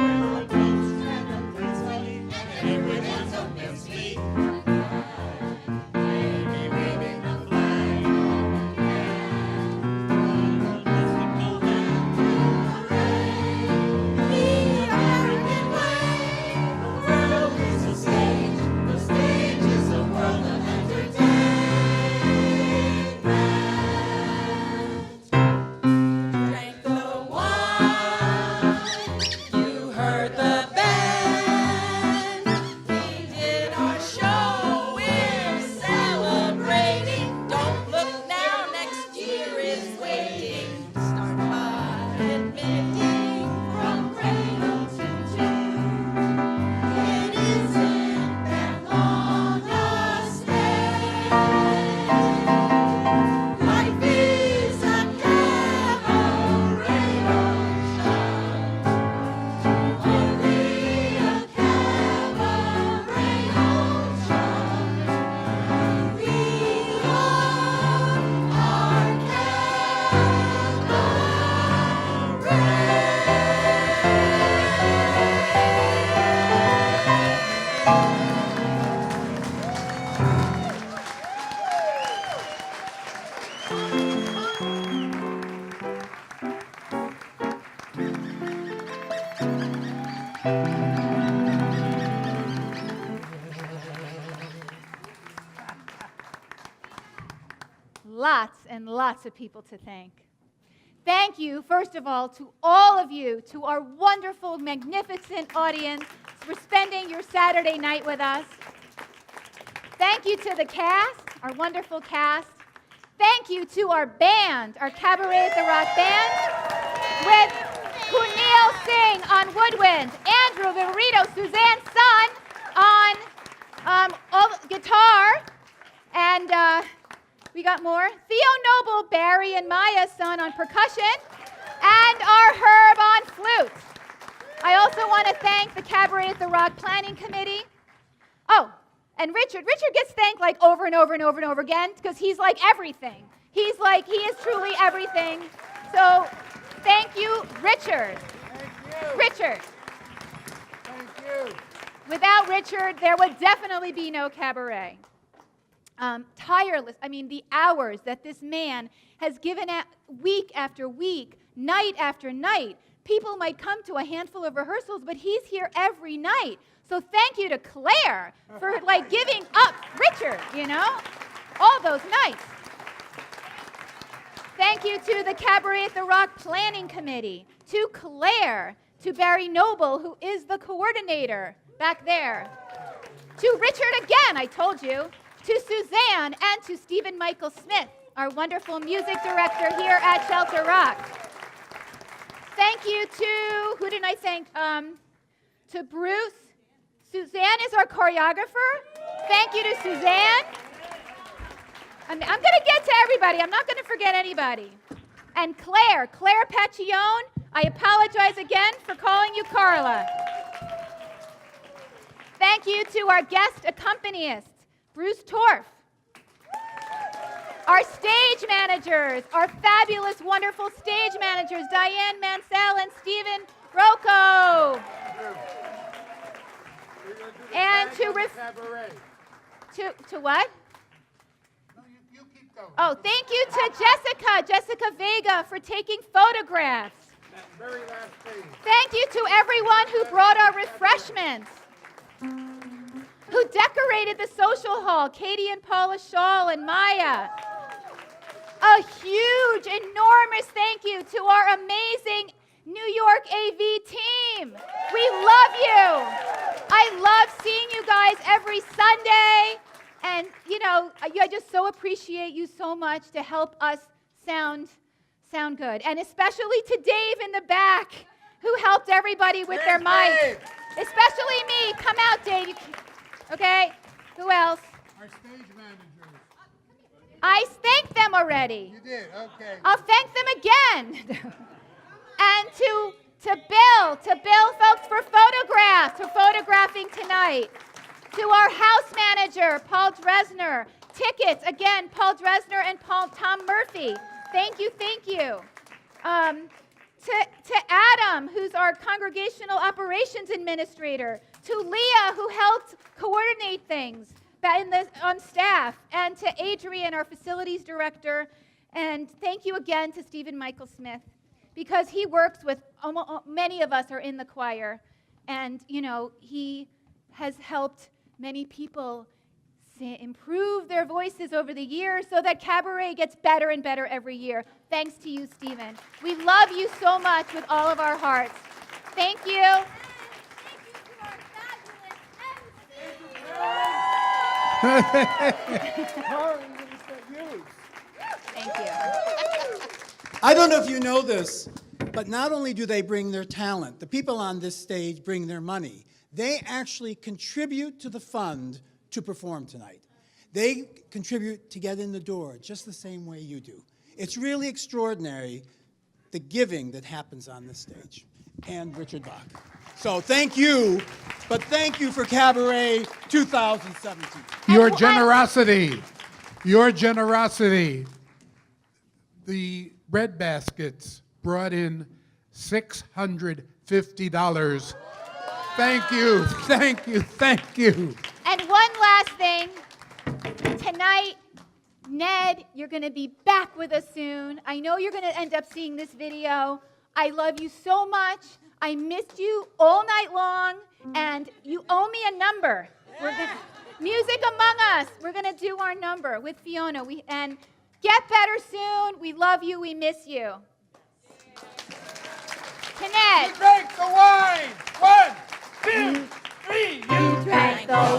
lots and lots of people to thank. Thank you, first of all, to all of you, to our wonderful, magnificent audience for spending your Saturday night with us. Thank you to the cast, our wonderful cast. Thank you to our band, our Cabaret at the Rock band, with Kunal Singh on woodwind, Andrew Viverito, Suzanne's son, on guitar, and we got more. Theo Noble, Barry and Maya's son on percussion, and our Herb on flute. I also want to thank the Cabaret at the Rock Planning Committee. Oh, and Richard. Richard gets thanked like over and over and over and over again because he's like everything. He is truly everything. So thank you, Richard. Thank you. Richard. Thank you. Without Richard, there would definitely be no Cabaret. Tireless, the hours that this man has given week after week, night after night. People might come to a handful of rehearsals, but he's here every night. So thank you to Claire for giving up Richard, all those nights. Thank you to the Cabaret at the Rock Planning Committee, to Claire, to Barry Noble, who is the coordinator back there, to Richard again, I told you, to Suzanne, and to Stephen Michael Smith, our wonderful music director here at Shelter Rock. Thank you to, who did I thank? To Bruce. Suzanne is our choreographer. Thank you to Suzanne. I'm going to get to everybody. I'm not going to forget anybody. And Claire Pacchione, I apologize again for calling you Carla. Thank you to our guest accompanists, Bruce Torf. Our stage managers, our fabulous, wonderful stage managers, Diane Mansell and Stephen Rocco. And to what? No, you keep going. Oh, thank you to Jessica Vega, for taking photographs. That very last page. Thank you to everyone who brought our refreshments, who decorated the social hall, Katie and Paula Shaw and Maya. A huge, enormous thank you to our amazing New York AV team. We love you. I love seeing you guys every Sunday. And, I just so appreciate you so much to help us sound good. And especially to Dave in the back, who helped everybody with their mics. Especially me. Come out, Dave. Okay? Who else? Our stage managers. I thanked them already. You did, okay. I'll thank them again. And to Bill, folks, for photographs, for photographing tonight. To our house manager, Paul Dresner. Tickets, again, Paul Dresner and Tom Murphy. Thank you. To Adam, who's our congregational operations administrator. To Leah, who helped coordinate things on staff. And to Adrian, our facilities director. And thank you again to Stephen Michael Smith, because he works with, many of us are in the choir. And, he has helped many people improve their voices over the years so that Cabaret gets better and better every year. Thanks to you, Stephen. We love you so much with all of our hearts. Thank you. Thank you. I don't know if you know this, but not only do they bring their talent, the people on this stage bring their money. They actually contribute to the fund to perform tonight. They contribute to get in the door just the same way you do. It's really extraordinary, the giving that happens on this stage. And Richard Bach. So thank you, but thank you for Cabaret 2017. Your generosity. The bread baskets brought in $650. Thank you. And one last thing. Tonight, Ned, you're going to be back with us soon. I know you're going to end up seeing this video. I love you so much. I missed you all night long, and you owe me a number. Music Among Us. We're going to do our number with Fiona. Get better soon. We love you. We miss you. Kenneth. Drink the wine. 1, 2, 3. You drank the